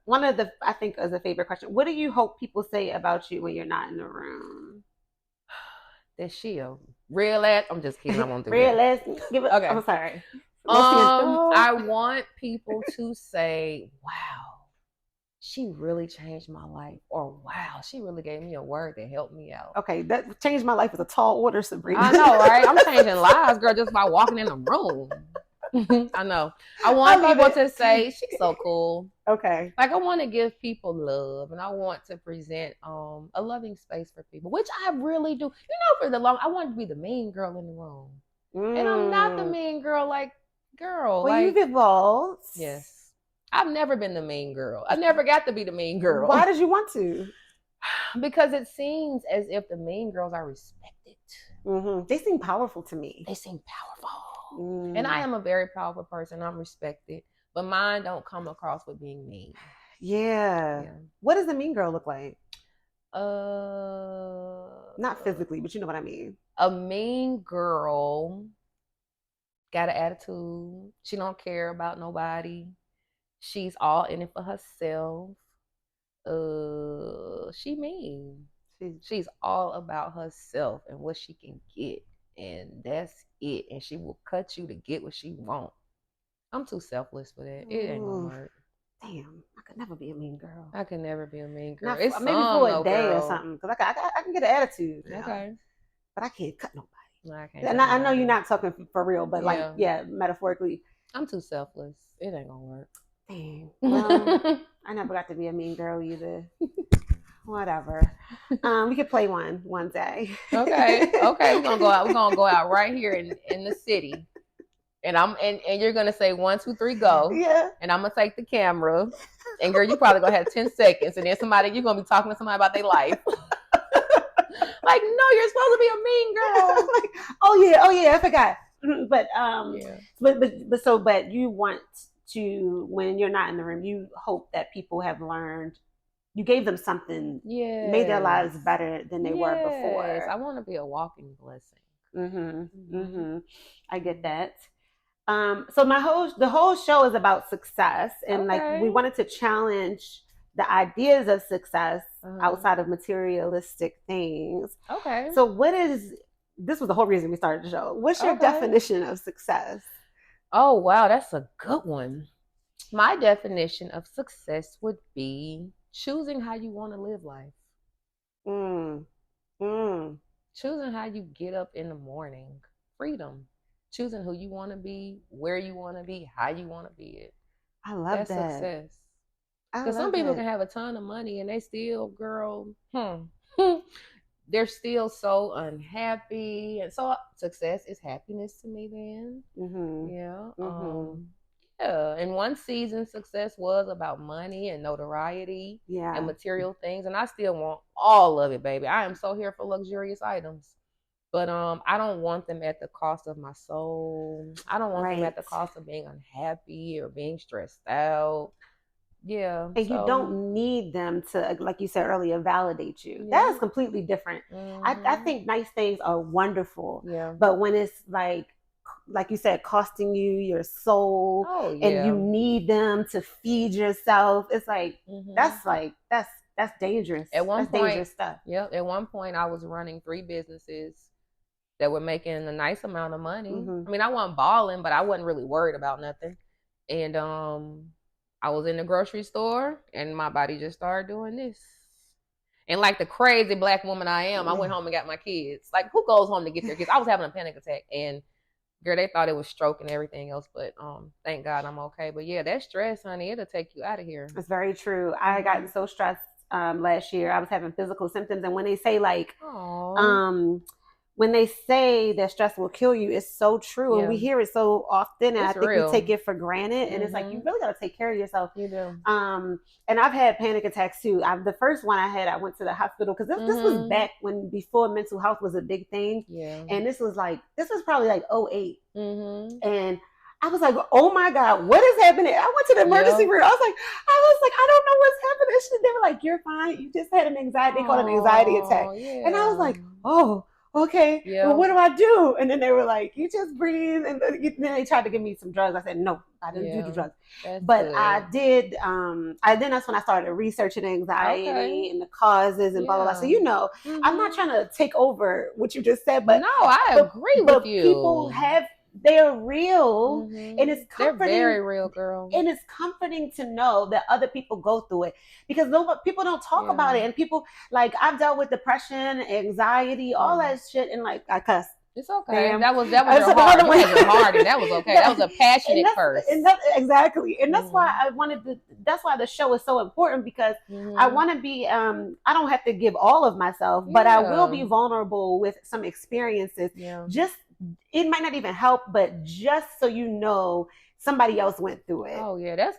one of I think is a favorite question. What do you hope people say about you when you're not in the room? That she a real ass. I'm just kidding. I won't do real ass. Give it. Okay. I'm sorry. I want people to say, wow, she really changed my life, or wow, she really gave me a word that helped me out. Okay, that changed my life with a tall order, Sabrina. I know, right? I'm changing lives, girl, just by walking in the room. I know. I want people to say, she's so cool. Okay. Like, I want to give people love, and I want to present a loving space for people, which I really do. For the long, I want to be the mean girl in the room. And I'm not the Mm. mean girl. Like, girl, Well, you've like, evolved. yes. I've never been the mean girl. I never got to be the mean girl. Why did you want to? Because it seems as if the mean girls are respected. They seem powerful to me. They seem powerful. And I am a very powerful person. I'm respected. But mine don't come across with being mean. Yeah. What does a mean girl look like? Not physically, but you know what I mean. A mean girl got an attitude. She don't care about nobody. She's all in it for herself. She mean. She's all about herself and what she can get, and that's it. And she will cut you to get what she want. I'm too selfless for that. It ain't gonna work. Damn, I could never be a mean girl. I can never be a mean girl. Not, it's maybe for a day girl. or something, because I can get an attitude. Okay, but I can't cut nobody. No, I can't. And I know you're not talking for real, but metaphorically, I'm too selfless. It ain't gonna work. Dang. Well, I never got to be a mean girl either. Whatever. We could play one day. Okay. We're gonna go out. We're gonna go out right here in the city. And and you're gonna say 1, 2, 3, go. Yeah. And I'm gonna take the camera. And girl, you probably gonna have 10 seconds, and then you're gonna be talking to somebody about their life. Like, no, you're supposed to be a mean girl. Like, oh yeah, I forgot. But you want to, when you're not in the room, you hope that people have learned. You gave them something, made their lives better than they were before. I want to be a walking blessing. I get that. So the whole show is about success, and like we wanted to challenge the ideas of success outside of materialistic things. Okay. So this was the whole reason we started the show. What's your definition of success? Oh, wow, that's a good one. My definition of success would be choosing how you want to live life. Choosing how you get up in the morning. Freedom. Choosing who you want to be, where you want to be, how you want to be it. I love that. That's success. Because some people can have a ton of money and they still, they're still so unhappy. And so success is happiness to me then. Yeah. In one season, success was about money and notoriety and material things. And I still want all of it, baby. I am so here for luxurious items. But I don't want them at the cost of my soul. I don't want them at the cost of being unhappy or being stressed out. Yeah. And you don't need them to, like you said earlier, validate you. That is completely different. I think nice things are wonderful. Yeah. But when it's like you said, costing you your soul, and you need them to feed yourself, it's like that's dangerous. At one point, dangerous stuff. Yep. At one point, I was running 3 businesses that were making a nice amount of money. I mean, I wasn't balling, but I wasn't really worried about nothing. And I was in the grocery store, and my body just started doing this. And like the crazy Black woman I am, I went home and got my kids. Like, who goes home to get their kids? I was having a panic attack, and girl, they thought it was stroke and everything else, but thank God I'm okay. But yeah, that stress, honey, it'll take you out of here. It's very true. I had gotten so stressed last year. I was having physical symptoms, and when they say when they say that stress will kill you, it's so true. And we hear it so often, and I think we take it for granted. And it's like, you really got to take care of yourself. You do. And I've had panic attacks too. The first one I had, I went to the hospital because this was back before mental health was a big thing. Yeah. And this was probably like 08. And I was like, oh my God, what is happening? I went to the emergency room. I was like, I don't know what's happening. They were like, you're fine. You just had an anxiety. They called it an anxiety attack. Yeah. And I was like, oh, okay. Yeah. Well, what do I do? And then they were like, you just breathe. And then they tried to give me some drugs. I said, no, I didn't do the drugs. But good. I did. That's when I started researching anxiety and the causes and blah, blah, blah. So, I'm not trying to take over what you just said, but no, I agree with you. People they're real, and it's comforting. They're very real, girl. And it's comforting to know that other people go through it, because people don't talk about it. And people, like, I've dealt with depression, anxiety, all that shit, and like I cuss. It's okay. Damn. That was your heart. That wasn't hard, and that was okay. That was a passionate curse. Exactly. And that's why I wanted to. That's why the show is so important, because I want to be. I don't have to give all of myself, but I will be vulnerable with some experiences. Just it might not even help, but just so you know somebody else went through it. Oh yeah, that's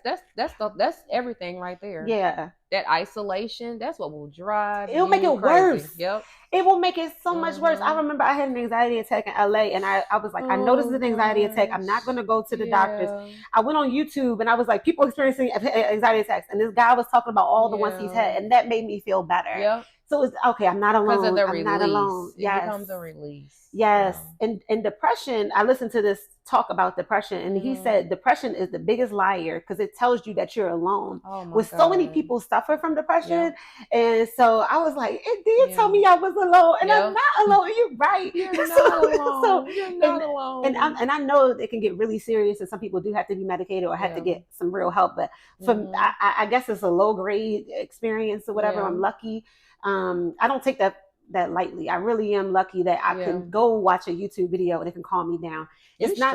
everything right there. Yeah. That isolation, that's what will drive It'll make you it worse. crazy. Yep. It will make it so much worse. I Mm-hmm. remember I had an anxiety attack in LA, and I was like, I noticed Oh an anxiety attack. I'm not gosh. going to go to the doctors. Yeah. I went on YouTube and I was like, people experiencing anxiety attacks. And this guy was talking about all the ones he's Yeah. had, and that made me feel better. Yep. So it's okay. I'm not Because of alone. the I'm not alone. release. It Yes. becomes a release. Yes. Yeah. And depression, I listened to this talk about depression, and he said depression is the biggest liar because it tells you that you're alone. Oh my With God. so many people suffer from depression. Yep. And so I was like, it did tell me I was alone. And I'm not alone. And you're right. You're not alone. You're not alone. And I know it can get really serious, and some people do have to be medicated or have to get some real help. But for I guess it's a low grade experience or whatever. I'm lucky. I don't take that lightly. I really am lucky that I can go watch a YouTube video and it can calm me down. It's not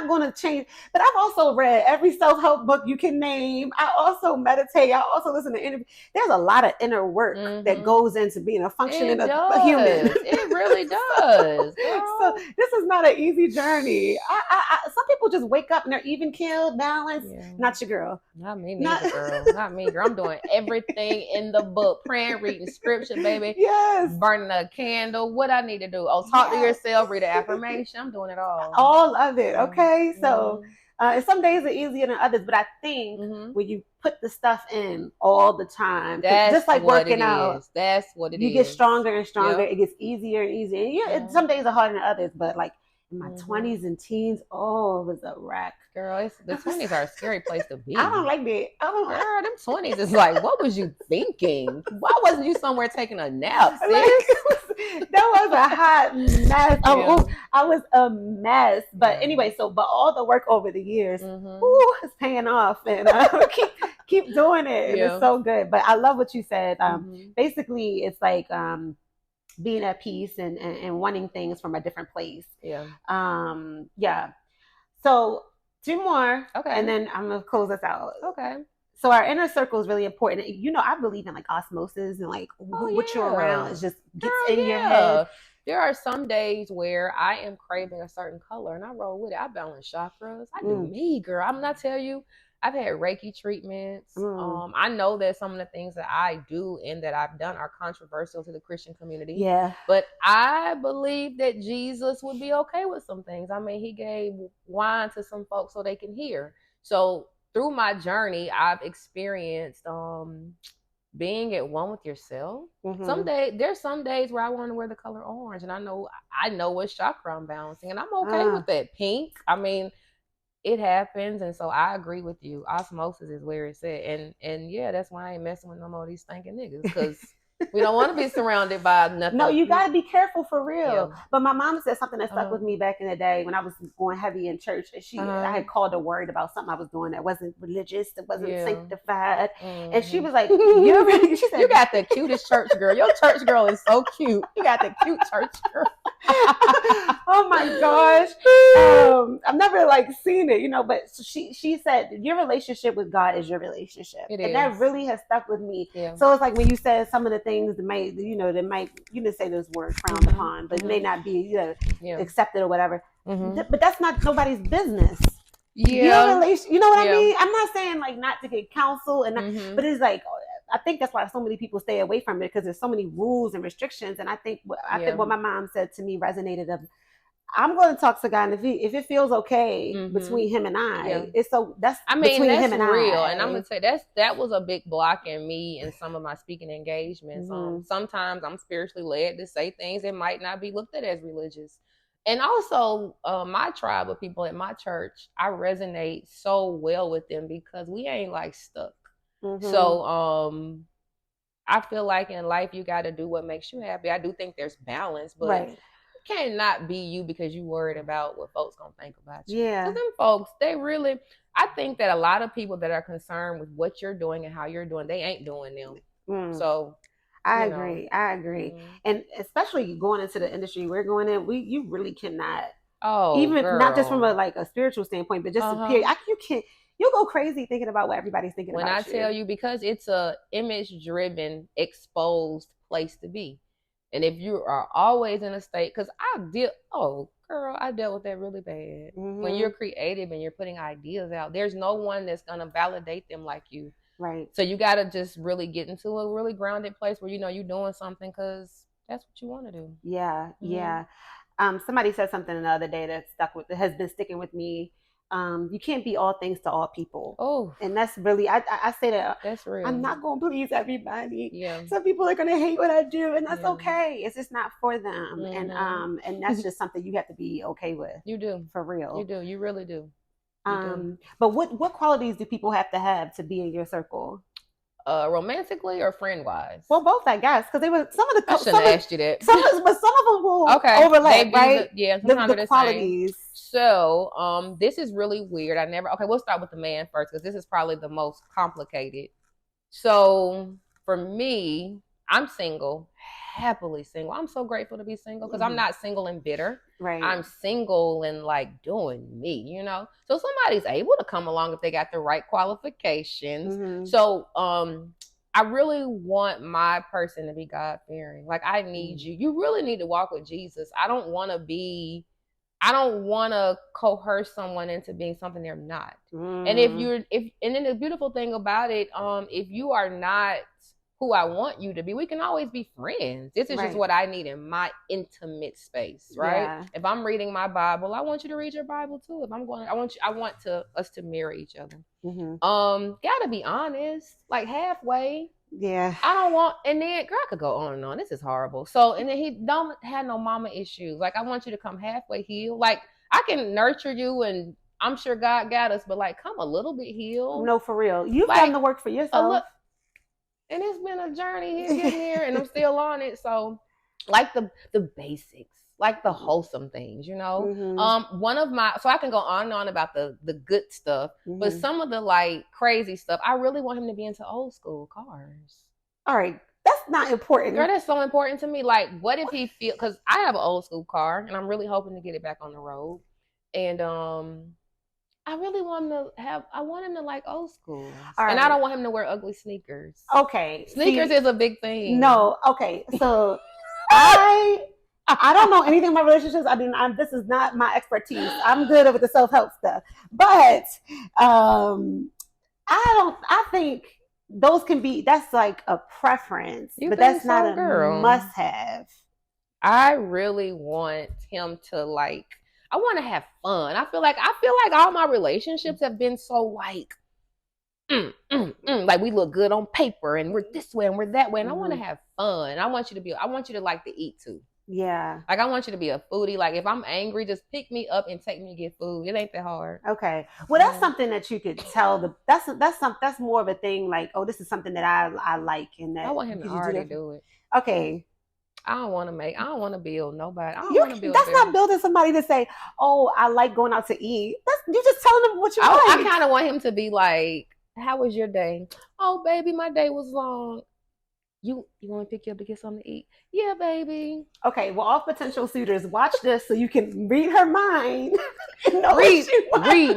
gonna change. But I've also read every self-help book you can name. I also meditate. I also listen to interviews. There's a lot of inner work that goes into being a functioning a human. It really does. So this is not an easy journey. Some people just wake up and they're even keeled, balanced. Not your girl. Not me neither, girl. Not me, girl. I'm doing everything in the book. Praying, reading scripture, baby. Yes. Burning a candle. What I need to do. Oh, talk to yourself, read an affirmation. I'm doing it all. All of it. Okay. So and some days are easier than others, but I think when you put the stuff in all the time, just like working out, that's what it is. You get stronger and stronger. It gets easier and easier. Some days are harder than others, but like in my 20s and teens, it was a wreck. Girl, the 20s are a scary place to be. I don't like that. Girl, them 20s is like, what was you thinking? Why wasn't you somewhere taking a nap, sis? That was a hot mess. I was a mess. But anyway, but all the work over the years, is paying off, and keep doing it. And it's so good. But I love what you said. Basically, it's like being at peace and wanting things from a different place. So 2 more, and then I'm gonna close us out. So our inner circle is really important. I believe in like osmosis and like what you're around is just gets in your head. There are some days where I am craving a certain color and I roll with it. I balance chakras. I do me, girl. I'm not tell you. I've had Reiki treatments. I know that some of the things that I do and that I've done are controversial to the Christian community. Yeah. But I believe that Jesus would be okay with some things. I mean, he gave wine to some folks so they can hear. So through my journey, I've experienced being at one with yourself. There's some days where I want to wear the color orange, and I know what chakra I'm balancing, and I'm okay with that. Pink. I mean, it happens, and so I agree with you. Osmosis is where it's at, and yeah, that's why I ain't messing with no more of these stinking niggas, because we don't want to be surrounded by nothing. No, you got to be careful for real. But my mom said something that stuck with me back in the day when I was going heavy in church. And I had called her worried about something I was doing that wasn't religious, that wasn't sanctified. And she was like, she said, you got the cutest church girl. Your church girl is so cute. You got the cute church girl. Oh my gosh. I've never like seen it, but she said your relationship with God is your relationship. And that really has stuck with me. So it's like when you said some of the things that might, you didn't say those words frowned upon, but may not be accepted or whatever. But that's not nobody's business. Your relation, you know what I mean? I'm not saying like not to get counsel but it's like I think that's why so many people stay away from it, because there's so many rules and restrictions. And I think what my mom said to me resonated of, I'm going to talk to God, and if it feels okay between him and I, it's that's between him and real. I. And I'm gonna say that was a big block in me in some of my speaking engagements. Sometimes I'm spiritually led to say things that might not be looked at as religious. And also, my tribe of people at my church, I resonate so well with them because we ain't like stuck. So I feel like in life you got to do what makes you happy. I do think there's balance, but you cannot be you because you worried about what folks gonna think about you. Yeah, them folks, they really. I think that a lot of people that are concerned with what you're doing and how you're doing, they ain't doing them. So I agree. And especially going into the industry we're going in, you really cannot. Not just from a spiritual standpoint, but just you can't. You'll go crazy thinking about what everybody's thinking about. When I tell you, because it's a image-driven, exposed place to be. And if you are always in a state, because girl, Girl, I dealt with that really bad. Mm-hmm. When you're creative and you're putting ideas out, there's no one that's going to validate them like you. Right. So you got to just really get into a really grounded place where you know you're doing something because that's what you want to do. Yeah, yeah. Somebody said something the other day that has been sticking with me. You can't be all things to all people. Oh, and that's really I say that that's real. I'm not going to please everybody. Yeah. Some people are going to hate what I do, and that's Yeah. okay. It's just not for them, Mhm. and that's just something you have to be okay with. You do. For real. You do. You really do. You do. But what qualities do people have to be in your circle? Romantically or friend wise? Well, both, I guess, because they were some of the. I shouldn't have asked you that. But some of them will overlap, right? Yeah, the qualities. So, this is really weird. Okay, we'll start with the man first because this is probably the most complicated. So, for me, I'm single, happily single. I'm so grateful to be single because I'm not single and bitter. Right. I'm single and like doing me, you know? So somebody's able to come along if they got the right qualifications. So, I really want my person to be God-fearing. Like, I need you. You really need to walk with Jesus. I don't want to coerce someone into being something they're not. And and then the beautiful thing about it, if you are not who I want you to be, we can always be friends. This is just what I need in my intimate space, right? Yeah. If I'm reading my Bible, I want you to read your Bible too. If I'm going, I want us to mirror each other. Gotta be honest, like halfway. Yeah. I don't want, and then girl, I could go on and on. This is horrible. So, and then he don't have no mama issues. Like, I want you to come halfway healed. Like, I can nurture you, and I'm sure God got us, but like, come a little bit healed. No, for real. You've done the work for yourself. And it's been a journey getting here, and I'm still on it. So, like the basics, like the wholesome things, you know. So I can go on and on about the good stuff, but some of the like crazy stuff, I really want him to be into old school cars. All right, that's not important. Girl, that's so important to me. Like, what if he because I have an old school car, and I'm really hoping to get it back on the road, and I really want him to like old school. And I don't want him to wear ugly sneakers. Okay. Sneakers is a big thing. No, okay. So I don't know anything about relationships. This is not my expertise. I'm good with the self-help stuff. But I think those can be, that's like a preference. But that's not a must-have. I really want him to like, I want to have fun. I feel like all my relationships have been so like, like we look good on paper and we're this way and we're that way. And I want to have fun. I want you to like to eat too. Yeah. Like, I want you to be a foodie. Like, if I'm angry, just pick me up and take me to get food. It ain't that hard. Okay. Well, that's something that you could tell. That's more of a thing. Like, oh, this is something that I like, and that I want him to already do it. Okay. I don't want to build nobody. That's not building somebody to say, oh, I like going out to eat. You're just telling them what you like. I kind of want him to be like, how was your day? Oh, baby, my day was long. You want to pick you up to get something to eat? Yeah, baby. Okay, well, all potential suitors, watch this so you can read her mind. Read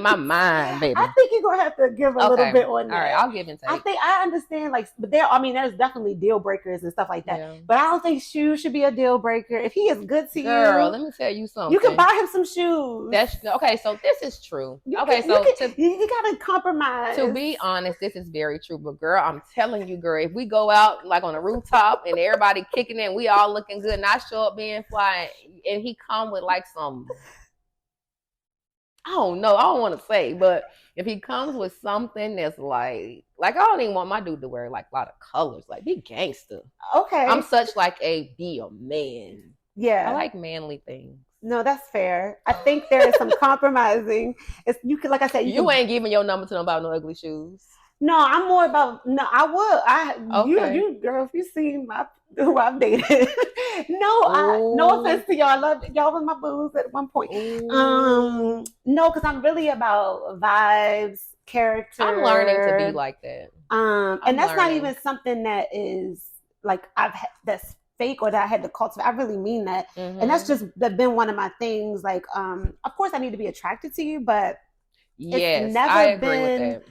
my mind, baby. I think you're gonna have to give a little bit on that. All right, I'll give and take. I understand, like, but there's definitely deal breakers and stuff like that. Yeah. But I don't think shoes should be a deal breaker. If he is good to you, girl, let me tell you something. You can buy him some shoes. That's okay. So this is true. You gotta compromise. To be honest, this is very true. But girl, I'm telling you, girl, if we go out like on a rooftop and everybody kicking in, we all looking good, and I show up being fly, and he come with like some, I don't know, I don't want to say, but if he comes with something that's like I don't even want my dude to wear like a lot of colors, like be gangster. Okay. I'm such like be a man. Yeah. I like manly things. No, that's fair. I think there is some compromising. Like I said, you ain't giving your number to them about no ugly shoes. No, I'm more about, I would. You girl, if you seen who I've dated. No offense to y'all. I love y'all with my booze at one point. No, because I'm really about vibes, character. I'm learning to be like that. And that's not even something that is like that's fake or that I had to cultivate. I really mean that. And that's been one of my things. Like, of course I need to be attracted to you, but yes, I agree with that.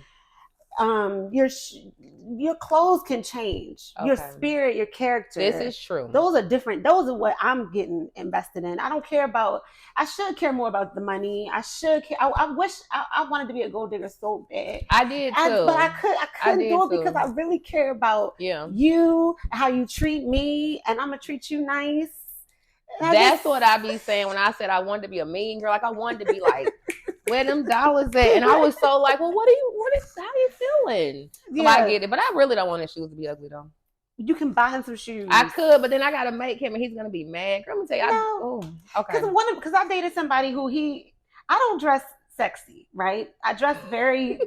your clothes can change. Your Okay. spirit, your character. This is true. Those are different. Those are what I'm getting invested in. I don't care about. I should care more about the money. I should care. I wish I wanted to be a gold digger so bad. I did too. But I couldn't did do it too. because I really care about you, how you treat me, and I'm gonna treat you nice. That's what I be saying when I said I wanted to be a mean girl. Like I wanted to be like, where them dollars at? And I was so like, well, how you feeling? So I get it. But I really don't want his shoes to be ugly though. You can buy him some shoes. I could, but then I gotta make him and he's gonna be mad. Girl, I'm gonna tell you, okay. Because I dated somebody who I don't dress sexy, right? I dress very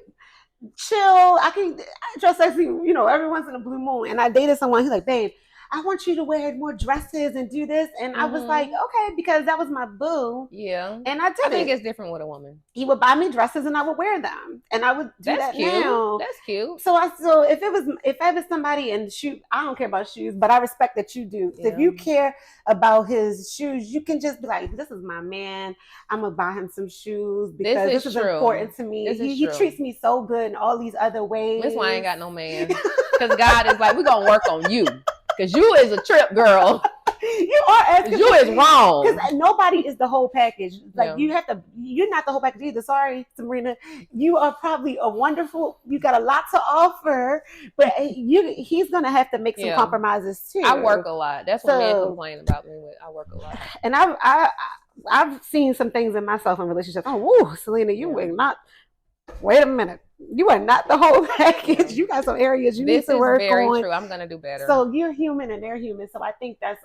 chill. I dress sexy, every once in a blue moon. And I dated someone who's like, babe, I want you to wear more dresses and do this. And I was like, okay, because that was my boo. Yeah. And I think it's different with a woman. He would buy me dresses and I would wear them. And I would do that cute. now. That's cute. So if I was somebody in shoe, I don't care about shoes, but I respect that you do. Yeah. If you care about his shoes, you can just be like, this is my man. I'm gonna buy him some shoes because this is important to me. He treats me so good in all these other ways. That's why I ain't got no man. Because God is like, we're gonna work on you. Because you is a trip, girl. You are asking. You is wrong. Because nobody is the whole package. Like you're not the whole package either. Sorry, Sabrina. You are probably you got a lot to offer, but he's going to have to make some compromises too. I work a lot. That's what men complain about me with. I work a lot. And I've seen some things in myself in relationships. Oh, woo, Selena, you were not. Wait a minute. You are not the whole package. You got some areas you need to work on. This is very true. I'm going to do better. So you're human and they're human. So I think that's,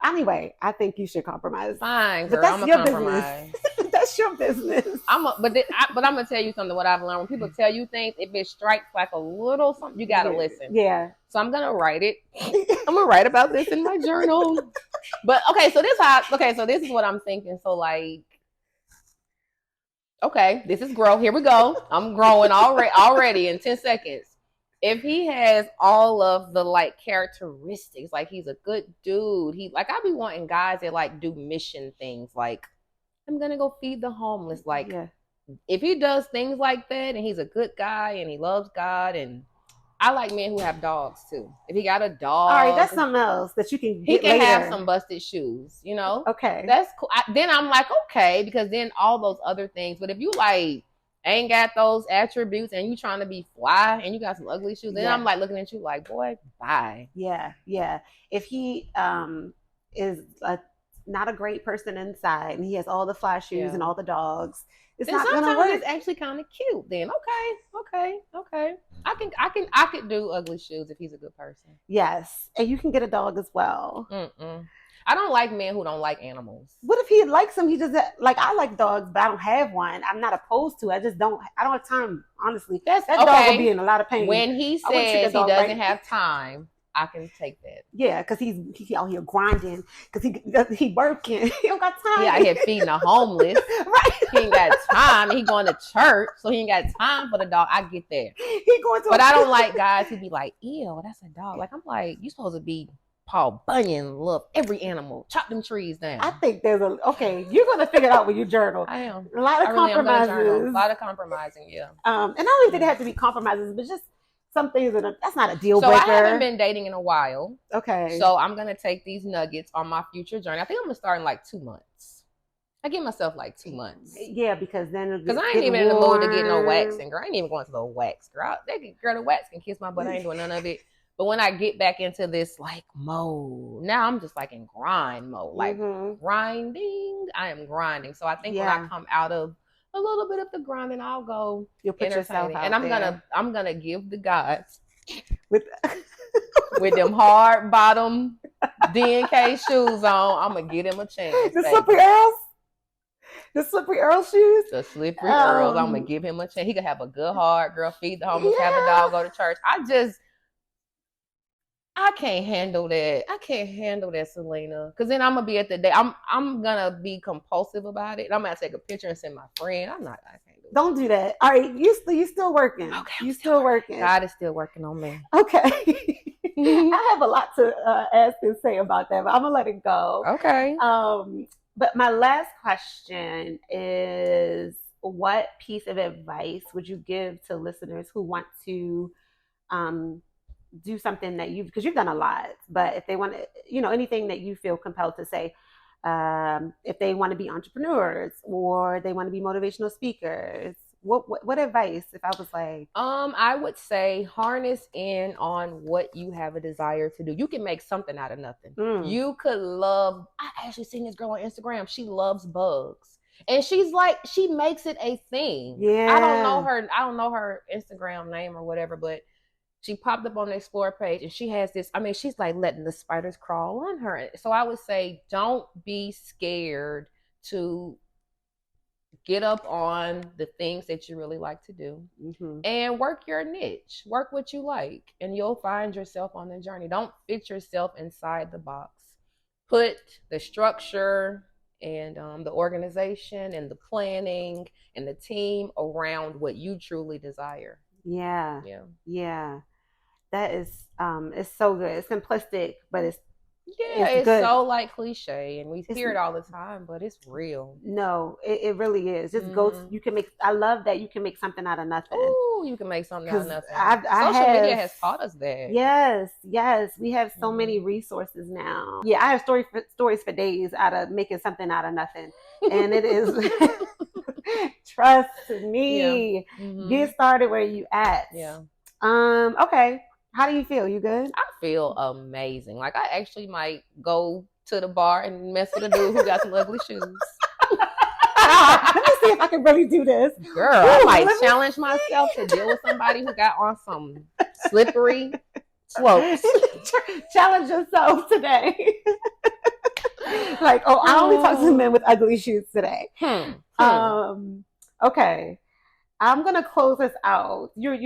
anyway, I think you should compromise. Fine, girl. I'm going to compromise. That's your business. But I'm going to tell you something, what I've learned. When people tell you things, if it strikes like a little something, you got to listen. Yeah. So I'm going to write it. I'm going to write about this in my journal. But, okay, so this is what I'm thinking. So, like, okay, this is grow. Here we go. I'm growing already in 10 seconds. If he has all of the like characteristics, like he's a good dude. I be wanting guys that like do mission things. Like, I'm gonna go feed the homeless. Like, if he does things like that and he's a good guy and he loves God, and I like men who have dogs too. If he got a dog, all right, that's something else that you can get. He can later. have some busted shoes, Okay, that's cool. Then I'm like, okay, because then all those other things. But if you like ain't got those attributes and you trying to be fly and you got some ugly shoes, then I'm like looking at you like, boy, bye. Yeah. If he is not a great person inside and he has all the fly shoes and all the dogs, it's not gonna work. It's actually kind of cute. Then okay. I could do ugly shoes if he's a good person. Yes, and you can get a dog as well. I don't like men who don't like animals. What if he likes them? He does that. Like, I like dogs, but I don't have one. I'm not opposed to it. I don't have time, honestly. That dog will be in a lot of pain. When he says he doesn't have time, I can take that. Yeah, because he's out here grinding. Because he working. He don't got time. He out here feeding the homeless. Right. He ain't got time. He going to church, so he ain't got time for the dog. I get that. But I don't like guys who be like, ew, that's a dog. Like, I'm like, you supposed to be Paul Bunyan, love every animal. Chop them trees down. I think there's you're going to figure it out when you journal. I am. A lot of compromises. A lot of compromising, yeah. And I don't think they have to be compromises, but just some things that's not a deal breaker. So I haven't been dating in a while. Okay. So I'm going to take these nuggets on my future journey. I think I'm going to start in like 2 months. I give myself like 2 months. Yeah, because then because I ain't even in the mood to get no waxing, girl. I ain't even going to the wax, girl. The wax can kiss my butt. I ain't doing none of it. But when I get back into this like mode, now I'm just like in grind mode, like grinding. I am grinding. So I think when I come out of a little bit of the grinding, I'll go. You'll put yourself out and there. I'm gonna give the guys with them hard bottom DNK shoes on. I'm gonna give them a chance. The slippery Earls. The slippery Earl shoes? The slippery Earls. I'm going to give him a chance. He could have a good heart, girl, feed the homeless, have a dog, go to church. I can't handle that. I can't handle that, Selena. Because then I'm going to be at the day. I'm going to be compulsive about it. I'm going to take a picture and send my friend. I can't do it. Don't do that. All right. You still working. Okay. You still working. God is still working on me. Okay. I have a lot to ask and say about that, but I'm going to let it go. Okay. But my last question is, what piece of advice would you give to listeners who want to um, do something that because you've done a lot, but if they want to, anything that you feel compelled to say, if they want to be entrepreneurs or they want to be motivational speakers, what advice? If I was like, I would say harness in on what you have a desire to do. You can make something out of nothing. You could love. I actually seen this girl on Instagram. She loves bugs, and she's like, she makes it a thing. Yeah. I don't know her Instagram name or whatever, but she popped up on the Explore page, and she has this. I mean, she's like letting the spiders crawl on her. So I would say, don't be scared to get up on the things that you really like to do, and work your niche, work what you like, and you'll find yourself on the journey. Don't fit yourself inside the box. Put the structure and the organization and the planning and the team around what you truly desire. Yeah. That is, it's so good. It's simplistic, but it's good. So like cliche, and we hear it all the time, but it's real. No, it really is. Just go. You can make. I love that you can make something out of nothing. Oh, you can make something out of nothing. Social media has taught us that. Yes, we have so many resources now. Yeah, I have stories for days out of making something out of nothing, and it is. Trust me. Get started where you at. Yeah. Okay. How do you feel? You good? I feel amazing. Like, I actually might go to the bar and mess with a dude who got some ugly shoes. Let me see if I can really do this. Girl, I might challenge myself to deal with somebody who got on some slippery slopes. Challenge yourself today. Like, I only talk to men with ugly shoes today. Okay. I'm gonna close this out. You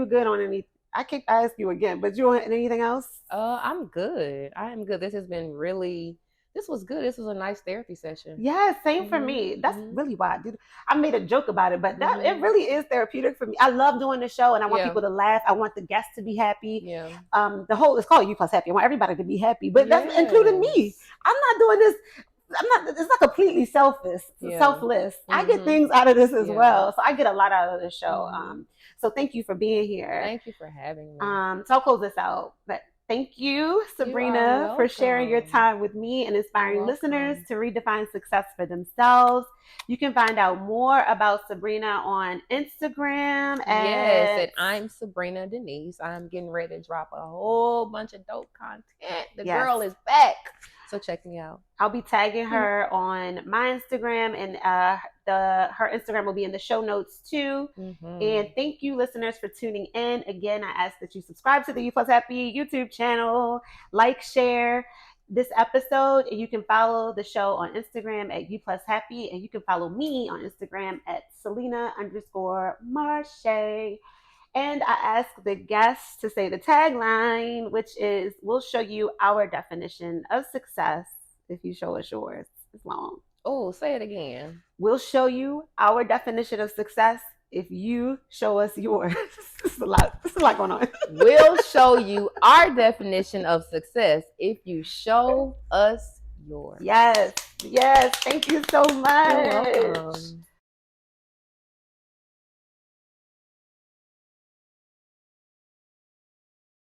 good on anything? I can't ask you again, but you want anything else? I'm good. I am good. This was good. This was a nice therapy session. Yeah, same for me. That's really why I made a joke about it, but it really is therapeutic for me. I love doing the show, and I want people to laugh. I want the guests to be happy. Yeah. It's called You Plus Happy. I want everybody to be happy, but that's including me. I'm not doing this. It's not completely selfless. I get things out of this as well. So I get a lot out of the show. So thank you for being here. Thank you for having me. So I'll close this out. But thank you, Sabrina, for sharing your time with me and inspiring listeners to redefine success for themselves. You can find out more about Sabrina on Instagram. At I'm Sabrina Denise. I'm getting ready to drop a whole bunch of dope content. The girl is back. So check me out. I'll be tagging her on my Instagram, and her Instagram will be in the show notes too. And thank you, listeners, for tuning in. Again, I ask that you subscribe to the You Plus Happy YouTube channel, like, share this episode, and you can follow the show on Instagram at You Plus Happy, and you can follow me on Instagram at Selena_Marshae. And I ask the guests to say the tagline, which is, we'll show you our definition of success if you show us yours. It's long. Oh, say it again. We'll show you our definition of success if you show us yours. This is a lot going on. We'll show you our definition of success if you show us yours. Yes. Thank you so much. You're welcome.